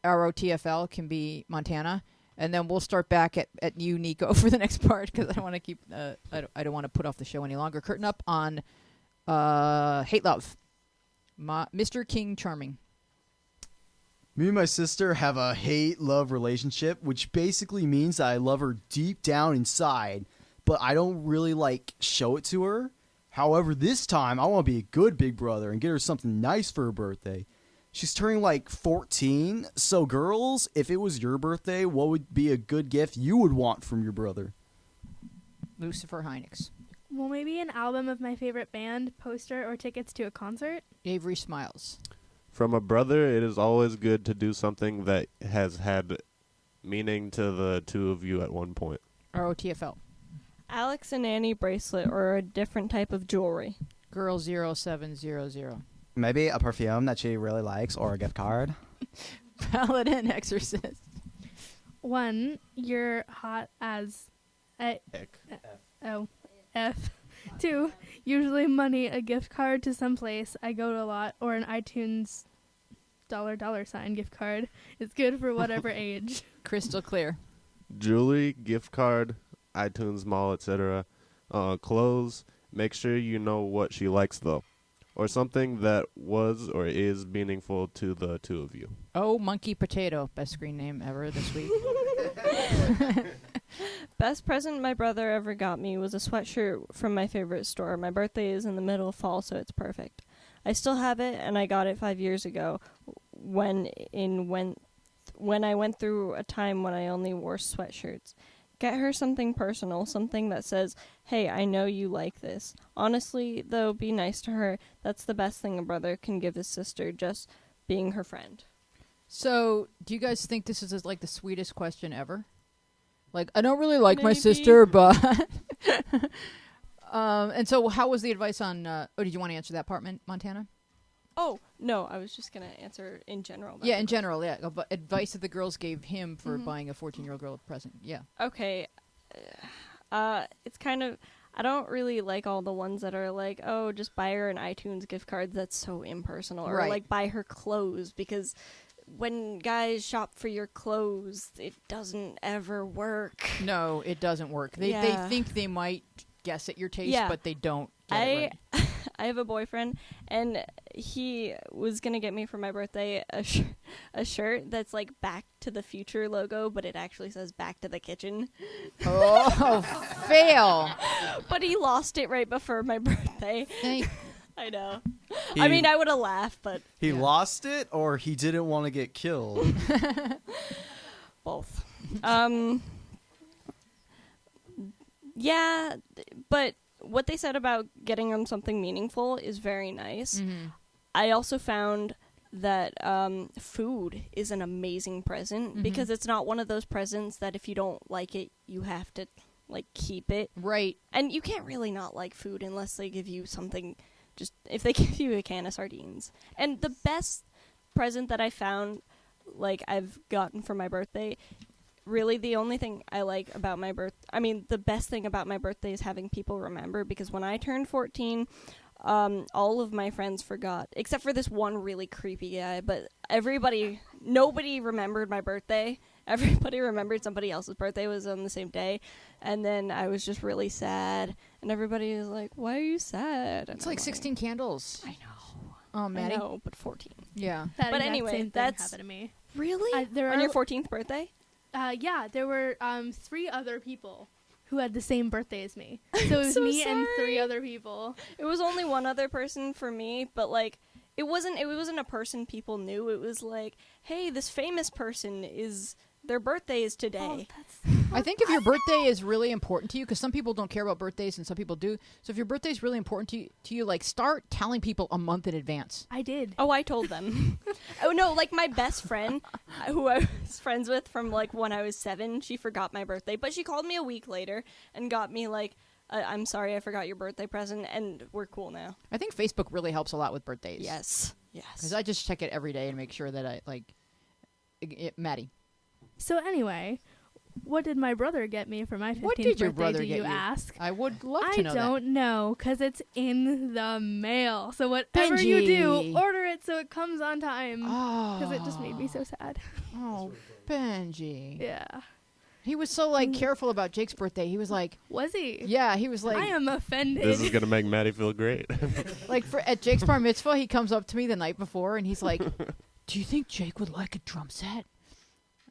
ROTFL can be Montana. And then we'll start back at you, Nico, for the next part because I don't want to keep. I don't want to put off the show any longer. Curtain up on Hate Love. Mr. King Charming. Me and my sister have a hate-love relationship, which basically means that I love her deep down inside, but I don't really show it to her. However, this time I want to be a good big brother and get her something nice for her birthday. She's turning 14, so girls, if it was your birthday, what would be a good gift you would want from your brother? Lucifer Hynix. Well, maybe an album of my favorite band, poster, or tickets to a concert. Avery Smiles. From a brother, it is always good to do something that has had meaning to the two of you at one point. ROTFL. Alex and Annie bracelet or a different type of jewelry. Girl 0700. Maybe a perfume that she really likes or a gift card. Paladin Exorcist. 1, you're hot as F. 2, usually money, a gift card to someplace I go to a lot, or an iTunes $$ gift card. It's good for whatever age. Crystal Clear. Jewelry, gift card, iTunes Mall, etc. Clothes. Make sure you know what she likes, though. Or something that was or is meaningful to the two of you. Oh, Monkey Potato. Best screen name ever this week. Best present my brother ever got me was a sweatshirt from my favorite store. My birthday is in the middle of fall, so it's perfect. I still have it, and I got it 5 years ago when I went through a time when I only wore sweatshirts. Get her something personal, something that says, hey, I know you like this. Honestly, though, be nice to her. That's the best thing a brother can give his sister, just being her friend. So, do you guys think this is the sweetest question ever? I don't really like my Maybe. sister, but... and so, how was the advice on... did you want to answer that part, Montana? Oh, no, I was just going to answer in general. Yeah, in general, yeah. But advice that the girls gave him for buying a 14-year-old girl a present. Yeah. Okay. It's kind of... I don't really like all the ones that are like, oh, just buy her an iTunes gift card. That's so impersonal. Or Right. buy her clothes, because when guys shop for your clothes, it doesn't ever work. No, it doesn't work. They Yeah. think they might guess at your taste, Yeah. but they don't get it right. I have a boyfriend, and he was going to get me for my birthday a shirt that's Back to the Future logo, but it actually says Back to the Kitchen. Oh, fail. But he lost it right before my birthday. Thank I know. He- I mean, I would have laughed, but He Yeah. lost it, or he didn't want to get killed. both. Yeah, but what they said about getting them something meaningful is very nice. Mm-hmm. I also found that food is an amazing present because it's not one of those presents that if you don't like it, you have to like keep it. Right. And you can't really not like food unless they give you something, just if they give you a can of sardines. And the best present that I found, like, I've gotten for my birthday, really the only thing I like about my the best thing about my birthday is having people remember, because when I turned 14, all of my friends forgot, except for this one really creepy guy, but nobody remembered my birthday. Everybody remembered somebody else's birthday was on the same day, and then I was just really sad, and everybody was like, "Why are you sad?" And It's like 16 candles. I know. Oh, Maddie. I know, but 14. Yeah. That But exact anyway, same thing that's- happened to me. Really? There on are- your 14th birthday? Yeah, there were 3 other people who had the same birthday as me. So it was so me and 3 sorry. other people. It was only one other person for me, but like it wasn't a person people knew. It was like, hey, this famous person their birthday is today. I think if your birthday is really important to you, because some people don't care about birthdays and some people do. So if your birthday is really important to you, like start telling people a month in advance. I did. Oh, I told them. Oh no, like my best friend, who I was friends with from like when I was 7, she forgot my birthday, but she called me a week later and got me like, I'm sorry, I forgot your birthday present, and we're cool now. I think Facebook really helps a lot with birthdays. Yes. Because I just check it every day and make sure that I like Maddie. So anyway, what did my brother get me for my 15th What did your birthday, brother do get you you? ask? I would love to I know don't know, because it's in the mail. So whatever you do, Benji. order it so it comes on time. that. Because it just made me so sad. Oh, Benji. Yeah. He was so like careful about Jake's birthday. He was like, Was he? yeah, he was like, I am offended. This is gonna make Maddie feel great. like at Jake's bar mitzvah, he comes up to me the night before and he's like, "Do you think Jake would like a drum set?"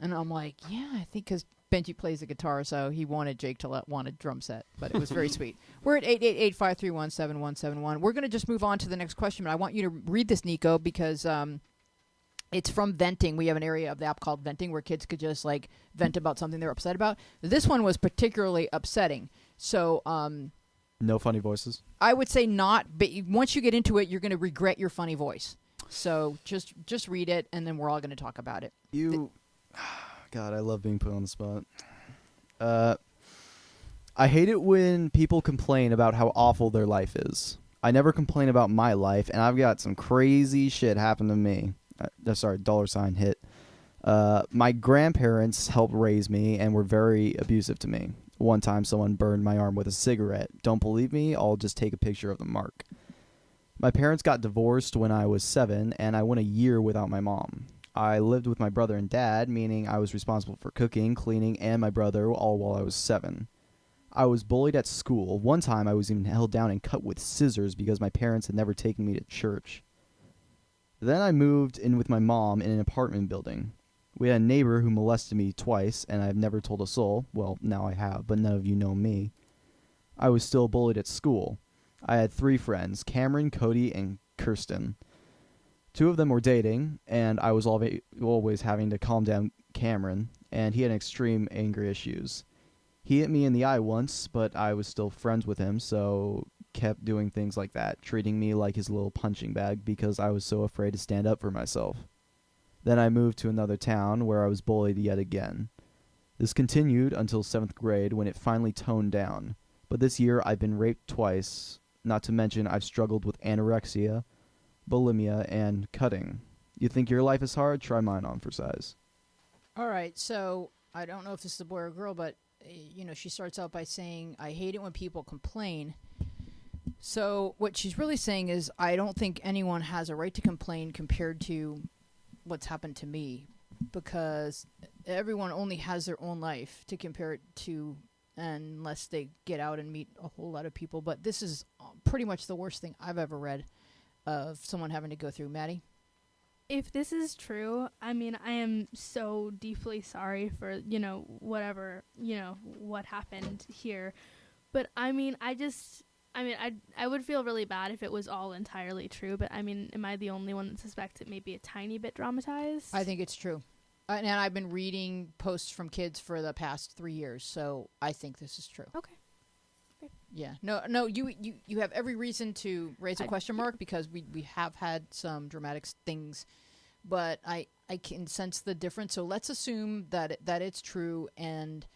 And I'm like, "Yeah, I think," because Benji plays the guitar, so he wanted Jake to want a drum set. But it was very sweet. We're at 888-531-7171. We're gonna just move on to the next question, but I want you to read this, Nico, because it's from Venting. We have an area of the app called Venting where kids could just like vent about something they're upset about. This one was particularly upsetting. So No funny voices. I would say not, but once you get into it, you're going to regret your funny voice. So just read it, and then we're all going to talk about it. God, I love being put on the spot. I hate it when people complain about how awful their life is. I never complain about my life, and I've got some crazy shit happen to me. Sorry, $ hit. My grandparents helped raise me and were very abusive to me. One time someone burned my arm with a cigarette. Don't believe me? I'll just take a picture of the mark. My parents got divorced when I was 7, and I went a year without my mom. I lived with my brother and dad, meaning I was responsible for cooking, cleaning, and my brother, all while I was 7. I was bullied at school. One time I was even held down and cut with scissors because my parents had never taken me to church. Then I moved in with my mom in an apartment building. We had a neighbor who molested me twice, and I've never told a soul. Well, now I have, but none of you know me. I was still bullied at school. I had 3 friends, Cameron, Cody, and Kirsten. 2 of them were dating, and I was always having to calm down Cameron, and he had extreme anger issues. He hit me in the eye once, but I was still friends with him, so kept doing things like that, treating me like his little punching bag because I was so afraid to stand up for myself. Then I moved to another town where I was bullied yet again. This continued until 7th grade when it finally toned down. But this year I've been raped twice, not to mention I've struggled with anorexia, bulimia, and cutting. You think your life is hard? Try mine on for size. All right, so I don't know if this is a boy or a girl, but she starts out by saying, I hate it when people complain. So what she's really saying is, I don't think anyone has a right to complain compared to what's happened to me, because everyone only has their own life to compare it to, unless they get out and meet a whole lot of people. But this is pretty much the worst thing I've ever read of someone having to go through. Maddie? If this is true, I mean, I am so deeply sorry for, whatever, what happened here. But, I mean, I would feel really bad if it was all entirely true. But, I mean, am I the only one that suspects it may be a tiny bit dramatized? I think it's true. And I've been reading posts from kids for the past 3 years, so I think this is true. Okay. Yeah. No, you have every reason to raise a question mark, because we have had some dramatic things, but I can sense the difference. So let's assume that it's true, and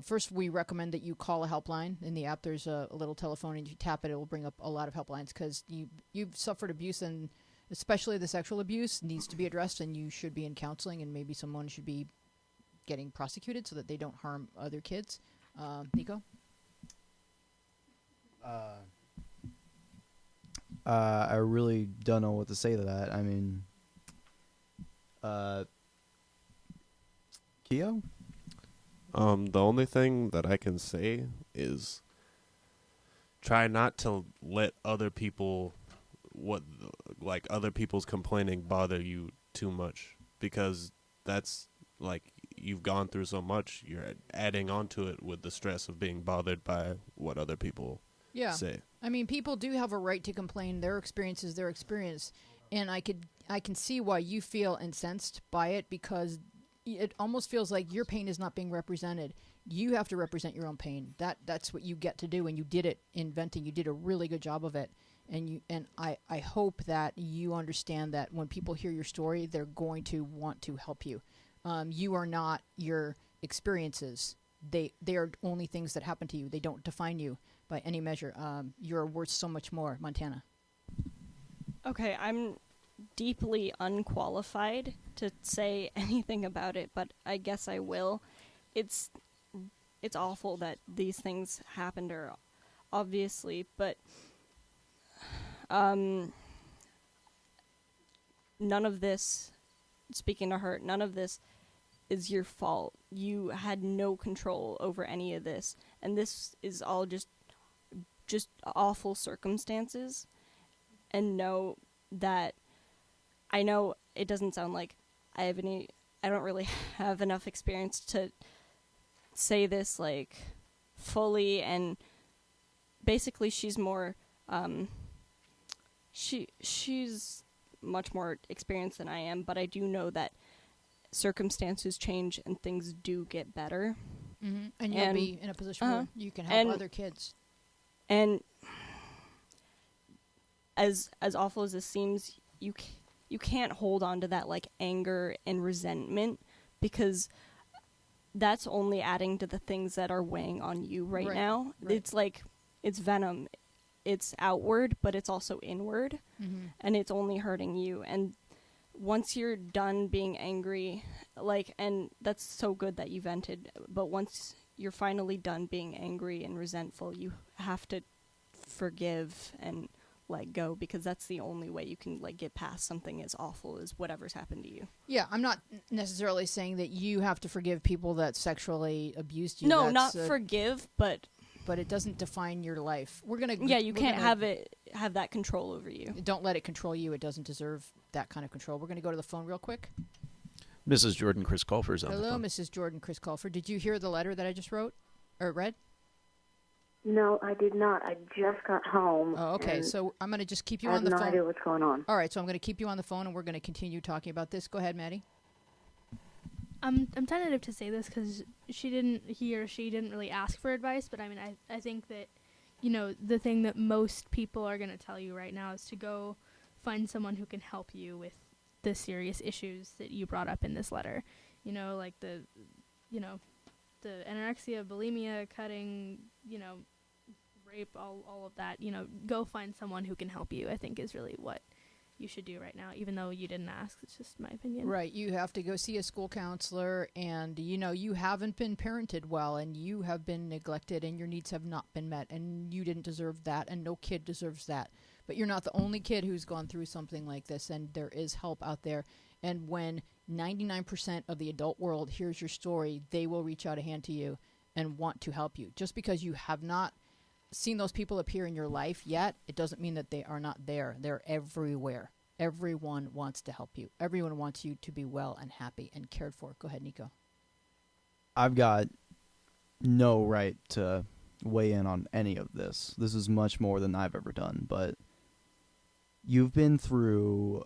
first, we recommend that you call a helpline. In the app, there's a little telephone, and you tap it, it will bring up a lot of helplines because you've suffered abuse, and especially the sexual abuse needs to be addressed, and you should be in counseling, and maybe someone should be getting prosecuted so that they don't harm other kids. Nico? I really don't know what to say to that. I mean, Keo? The only thing that I can say is try not to let other people other people's complaining bother you too much, because that's like you've gone through so much, you're adding on to it with the stress of being bothered by what other people say. I mean, people do have a right to complain. Their experience is their experience, and I can see why you feel incensed by it, because it almost feels like your pain is not being represented. You have to represent your own pain. That's what you get to do, and you did it in venting. You did a really good job of it, and I hope that you understand that when people hear your story, they're going to want to help you. You are not your experiences. They are only things that happen to you. They don't define you by any measure. You're worth so much more. Montana. Okay, I'm deeply unqualified to say anything about it, but I guess I will. It's awful that these things happened, or obviously, but none of this, speaking to her, none of this is your fault. You had no control over any of this, and this is all just awful circumstances. And know that, I know it doesn't sound like I don't really have enough experience to say this like fully, and basically she's more she's much more experienced than I am, but I do know that circumstances change and things do get better. Mm-hmm. And you'll be in a position where you can help other kids. And as awful as this seems, you can't hold on to that like anger and resentment, because that's only adding to the things that are weighing on you right now. Right. It's like, it's venom. It's outward, but it's also inward, and it's only hurting you. And once you're done being angry, and that's so good that you vented, but once you're finally done being angry and resentful, you have to forgive and let go, because that's the only way you can get past something as awful as whatever's happened to you. Yeah, I'm not necessarily saying that you have to forgive people that sexually abused you. No, not forgive, but it doesn't define your life. You can't have that control over you. Don't let it control you. It doesn't deserve that kind of control. We're going to go to the phone real quick. Mrs. Jordan Chris Colfer's on the Hello, phone. Mrs. Jordan Chris Colfer. Did you hear the letter that I just wrote or read? No, I did not. I just got home. Oh, okay. So I'm going to just keep you on the phone. I have no idea what's going on. All right, so I'm going to keep you on the phone, and we're going to continue talking about this. Go ahead, Maddie. I'm tentative to say this because he or she didn't really ask for advice, but I mean, I think that, the thing that most people are going to tell you right now is to go find someone who can help you with the serious issues that you brought up in this letter. Like the anorexia, bulimia, cutting, rape, all of that. Go find someone who can help you, I think, is really what you should do right now, even though you didn't ask. It's just my opinion. Right. You have to go see a school counselor, and, you haven't been parented well, and you have been neglected, and your needs have not been met, and you didn't deserve that, and no kid deserves that. But you're not the only kid who's gone through something like this, and there is help out there. And when 99% of the adult world hears your story, they will reach out a hand to you and want to help you. Just because you have not seen those people appear in your life yet, it doesn't mean that they are not there. They're everywhere. Everyone wants to help you. Everyone wants you to be well and happy and cared for. Go ahead, Nico. I've got no right to weigh in on any of this. This is much more than I've ever done, but you've been through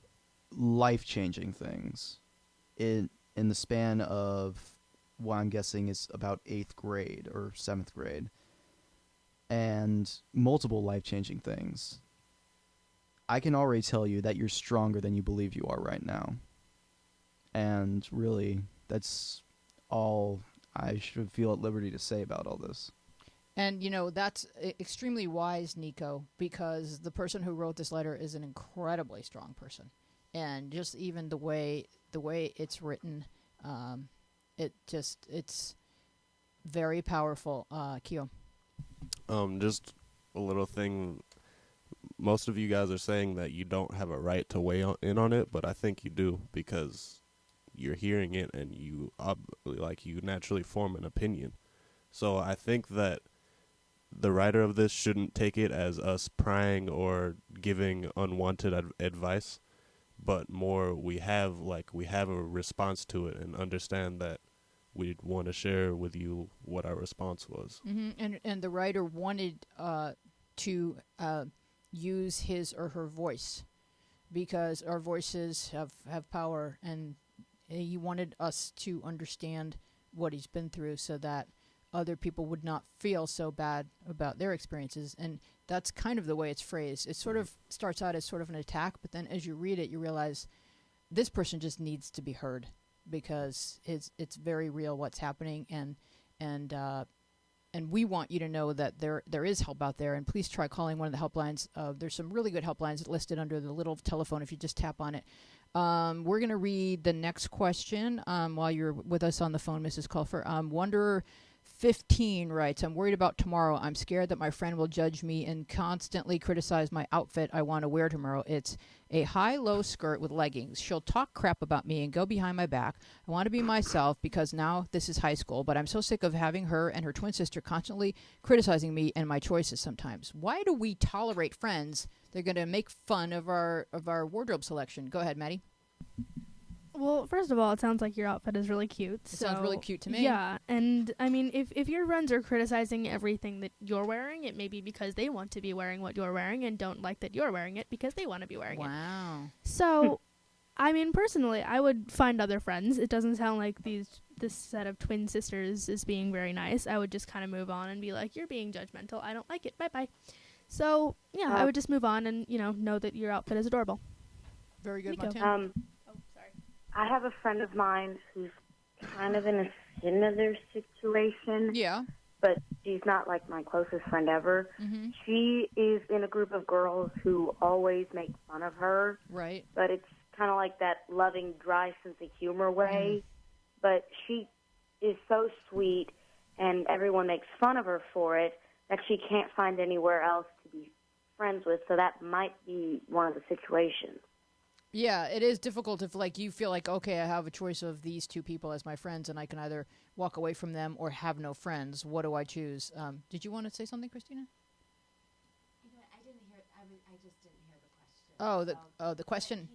life-changing things in the span of what I'm guessing is about 8th grade or 7th grade, and multiple life-changing things. I can already tell you that you're stronger than you believe you are right now. And really, that's all I should feel at liberty to say about all this. And, that's extremely wise, Nico, because the person who wrote this letter is an incredibly strong person. And just even the way it's written, it's very powerful. Kyo. Just a little thing. Most of you guys are saying that you don't have a right to weigh in on it, but I think you do, because you're hearing it and you naturally form an opinion. So I think that the writer of this shouldn't take it as us prying or giving unwanted advice, but more we have a response to it and understand that we'd want to share with you what our response was. Mm-hmm. And the writer wanted to use his or her voice, because our voices have power, and he wanted us to understand what he's been through so that other people would not feel so bad about their experiences. And that's kind of the way it's phrased. It sort of starts out as sort of an attack, but then as you read it, you realize this person just needs to be heard, because it's very real what's happening, and we want you to know that there is help out there, and please try calling one of the helplines. There's some really good helplines listed under the little telephone if you just tap on it. We're going to read the next question while you're with us on the phone, Mrs. Culfer. Wanderer 15 writes, I'm worried about tomorrow. I'm scared that my friend will judge me and constantly criticize my outfit I want to wear tomorrow. It's a high-low skirt with leggings. She'll talk crap about me and go behind my back. I want to be myself because now this is high school, but I'm so sick of having her and her twin sister constantly criticizing me and my choices sometimes. Why do we tolerate friends? They're going to make fun of our wardrobe selection. Go ahead, Maddie. Well, first of all, it sounds like your outfit is really cute. It sounds really cute to me. Yeah, and I mean, if your friends are criticizing everything that you're wearing, it may be because they want to be wearing what you're wearing and don't like that you're wearing it because they want to be wearing it. Wow. So, I mean, personally, I would find other friends. It doesn't sound like this set of twin sisters is being very nice. I would just kind of move on and be like, you're being judgmental. I don't like it. Bye-bye. So, yeah, I would just move on and, know that your outfit is adorable. Very good, Nico. Montana. I have a friend of mine who's kind of in a similar situation. Yeah. But she's not like my closest friend ever. Mm-hmm. She is in a group of girls who always make fun of her. Right. But it's kind of like that loving, dry sense of humor way. But she is so sweet, and everyone makes fun of her for it, that she can't find anywhere else to be friends with. So that might be one of the situations. Yeah, it is difficult if, you feel like, okay, I have a choice of these two people as my friends, and I can either walk away from them or have no friends. What do I choose? Did you want to say something, Christina? I didn't hear. I just didn't hear the question. The question.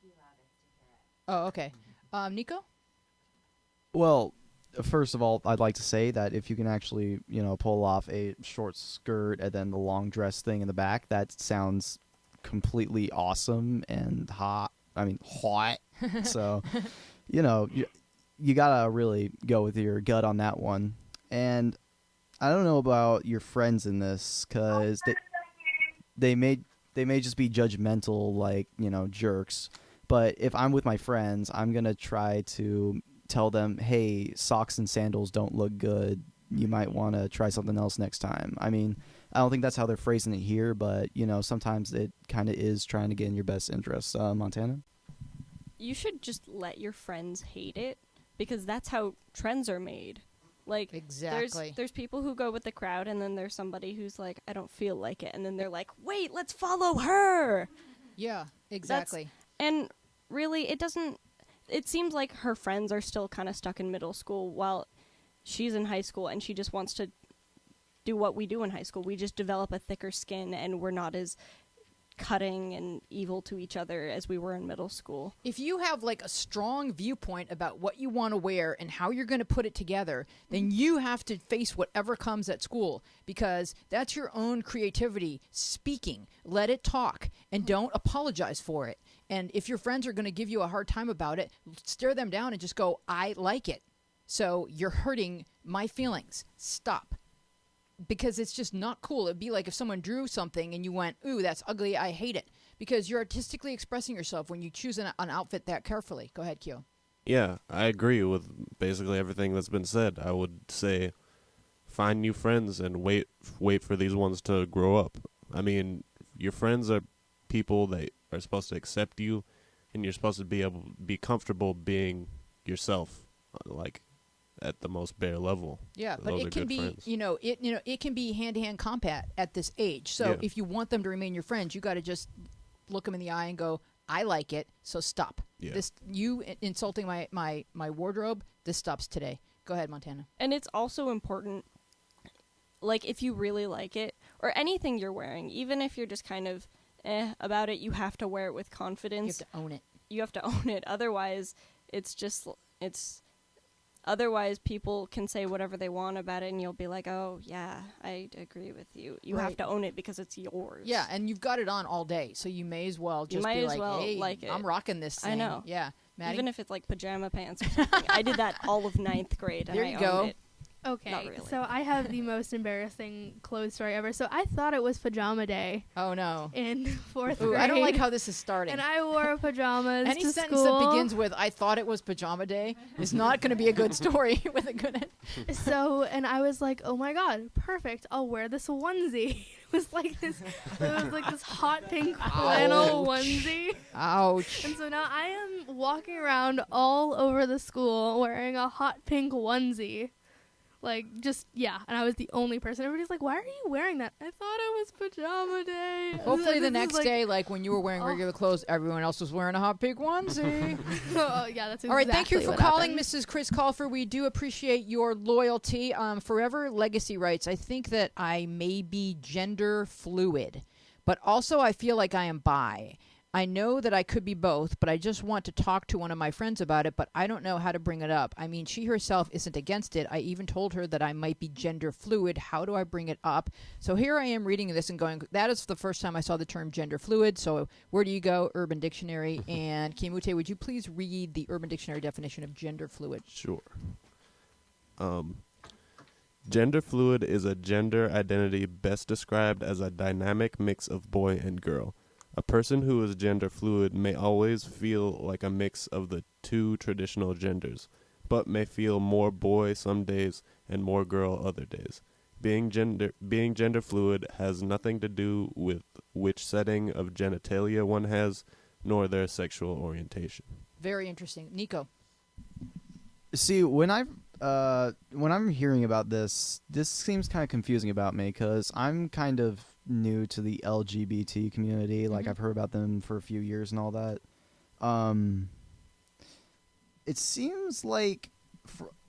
He allowed us to hear it. Oh, okay. Nico? Well, first of all, I'd like to say that if you can actually, pull off a short skirt and then the long dress thing in the back, that sounds completely awesome and hot. I mean, hot. So, you gotta really go with your gut on that one. And I don't know about your friends in this, because they may just be judgmental, jerks. But if I'm with my friends, I'm gonna try to tell them, hey, socks and sandals don't look good. You might want to try something else next time. I mean, I don't think that's how they're phrasing it here, but, sometimes it kind of is trying to get in your best interest. Montana? You should just let your friends hate it, because that's how trends are made. Exactly. There's people who go with the crowd, and then there's somebody who's like, I don't feel like it. And then they're like, wait, let's follow her. Yeah, exactly. And really, it seems like her friends are still kind of stuck in middle school while she's in high school, and she just wants to do what we do in high school. We just develop a thicker skin, and we're not as cutting and evil to each other as we were in middle school. If you have a strong viewpoint about what you want to wear and how you're going to put it together, then you have to face whatever comes at school, because that's your own creativity speaking. Let it talk, and don't apologize for it. And if your friends are going to give you a hard time about it, stare them down and just go, I like it. So you're hurting my feelings. Stop. Because it's just not cool. It'd be like if someone drew something and you went, ooh, that's ugly, I hate it. Because you're artistically expressing yourself when you choose an outfit that carefully. Go ahead, Kyo. Yeah, I agree with basically everything that's been said. I would say find new friends and wait for these ones to grow up. I mean, your friends are people that are supposed to accept you, and you're supposed to be comfortable being yourself, like at the most bare level. Yeah, but Those are it can good be, friends. it can be hand-to-hand combat at this age. So Yeah. if you want them to remain your friends, you got to just look them in the eye and go, "I like it, so stop." Yeah. This insulting my wardrobe. This stops today. Go ahead, Montana. And it's also important, like, if you really like it, or anything you're wearing, even if you're just kind of about it, you have to wear it with You confidence. have to own it. You have to own it. Otherwise, otherwise people can say whatever they want about it, and you'll be like, oh, yeah, I agree with you. You have Right. to own it because it's yours. Yeah, and you've got it on all day, so you may as well just might be as like, well "Hey, like it." I'm rocking this thing." I know. Yeah, Maddie? Even if it's like pajama pants or something. I did that all of 9th grade, and There I you owned go. it. Okay, Not really. so I have the most embarrassing clothes story ever. So I thought it was pajama day Oh no. in 4th Ooh, grade. I don't like how this is starting. And I wore pajamas Any to sentence school. that begins with "I thought it was pajama day" is not going to be a good story with a good end. So, and I was like, oh my god, perfect. I'll wear this onesie. It was like this hot pink flannel onesie. Ouch. And so now I am walking around all over the school wearing a hot pink onesie. Like, just, yeah. And I was the only person. Everybody's like, why are you wearing that? I thought it was pajama day. Hopefully This the is next like- day, like when you were wearing Oh. regular clothes, everyone else was wearing a hot pink onesie. Oh, yeah, that's exactly All right, thank you for what calling, happened. Mrs. Chris Colfer. We do appreciate your loyalty. Forever Legacy writes, I think that I may be gender fluid, but also I feel like I am bi. I know that I could be both, but I just want to talk to one of my friends about it, but I don't know how to bring it up. I mean, she herself isn't against it. I even told her that I might be gender fluid. How do I bring it up? So here I am reading this and going, that is the first time I saw the term gender fluid. So where do you go? Urban Dictionary. And Kimute, would you please read the Urban Dictionary definition of gender fluid? Sure. Gender fluid is a gender identity best described as a dynamic mix of boy and girl. A person who is gender fluid may always feel like a mix of the two traditional genders, but may feel more boy some days and more girl other days. Being gender fluid has nothing to do with which setting of genitalia one has, nor their sexual orientation. Very interesting. Nico. See, when I'm hearing about this seems kind of confusing about me because I'm kind of new to the LGBT community. Like, I've heard about them for a few years and all that. It seems like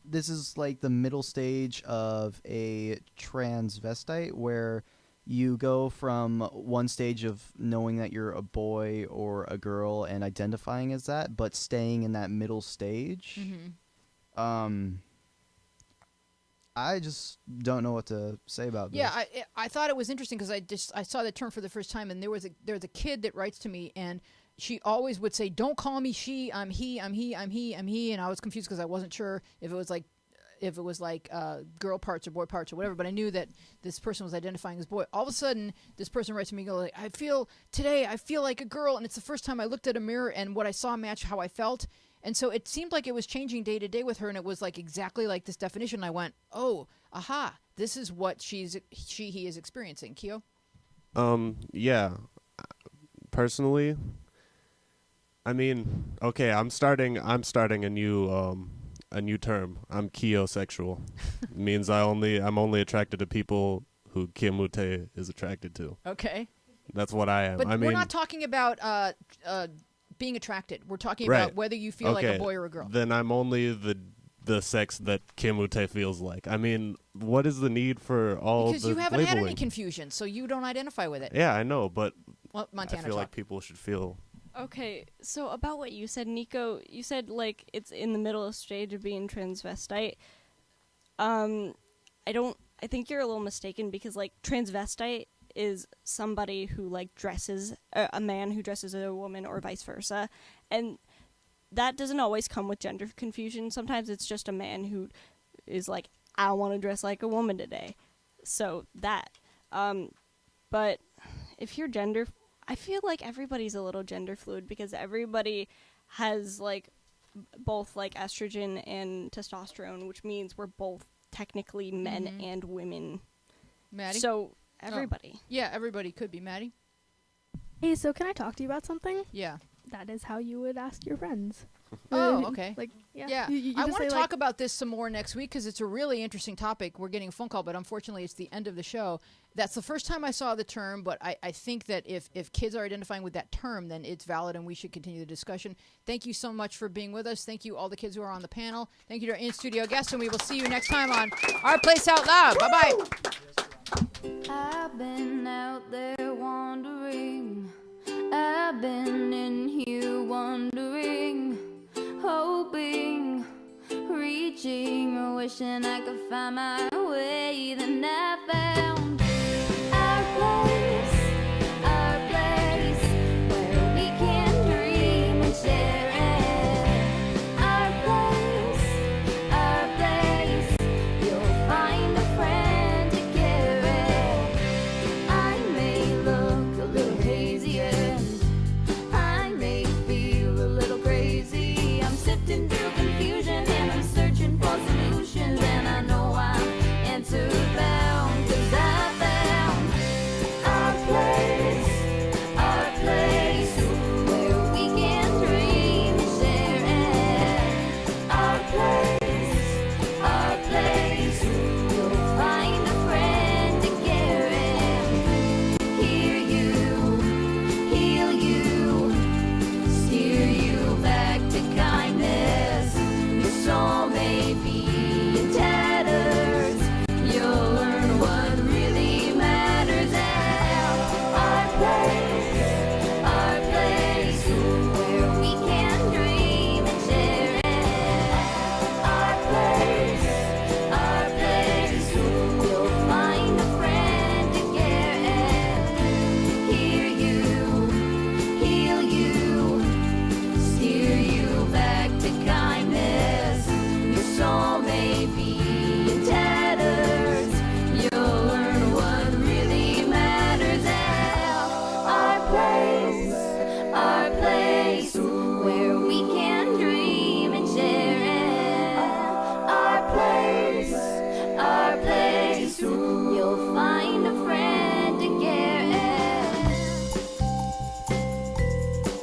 this is like the middle stage of a transvestite where you go from one stage of knowing that you're a boy or a girl and identifying as that, but staying in that middle stage. I just don't know what to say about this. Yeah, I thought it was interesting because I saw the term for the first time, and there was a kid that writes to me, and she always would say, "Don't call me she. I'm he. I'm he. I'm he. I'm he." And I was confused because I wasn't sure if it was like girl parts or boy parts or whatever. But I knew that this person was identifying as boy. All of a sudden, this person writes to me, "Go, I feel like a girl, and it's the first time I looked at a mirror, and what I saw matched how I felt." And so it seemed like it was changing day to day with her, and it was like exactly like this definition. And I went, "Oh, aha! This is what he is experiencing." Kyo? Yeah. Personally, I mean, okay, I'm starting a new term. I'm kiosexual. Means I'm only attracted to people who Kimute is attracted to. Okay. That's what I am. But I we're mean, not talking about being attracted. We're talking right. about whether you feel like Okay, a boy or a girl. Then I'm only the sex that Kimute feels like. I mean, what is the need for all Because the you haven't had any labeling? confusion, so you don't identify with it. Yeah, I know, but Well, Montana I feel talk. like people should feel. Okay, so about what you said, Nico, you said like it's in the middle stage of being transvestite. I think you're a little mistaken because like transvestite is somebody who like dresses a man who dresses as a woman or vice versa, and that doesn't always come with gender confusion. Sometimes it's just a man who is like, I want to dress like a woman today. So that, but if you're gender, I feel like everybody's a little gender fluid because everybody has like both like estrogen and testosterone, which means we're both technically men and women. Maddie? So everybody. Yeah, everybody could be. Maddie? Hey, so can I talk to you about something? Yeah. That is how you would ask your friends. Oh, okay. Like, yeah. Yeah. You I just want to say, talk about this some more next week because it's a really interesting topic. We're getting a phone call, but unfortunately it's the end of the show. That's the first time I saw the term, but I think that if kids are identifying with that term, then it's valid and we should continue the discussion. Thank you so much for being with us. Thank you all the kids who are on the panel. Thank you to our in-studio guests, and we will see you next time on Our Place Out Loud. Bye-bye. I've been out there wandering. I've been in here wondering, hoping, reaching, wishing I could find my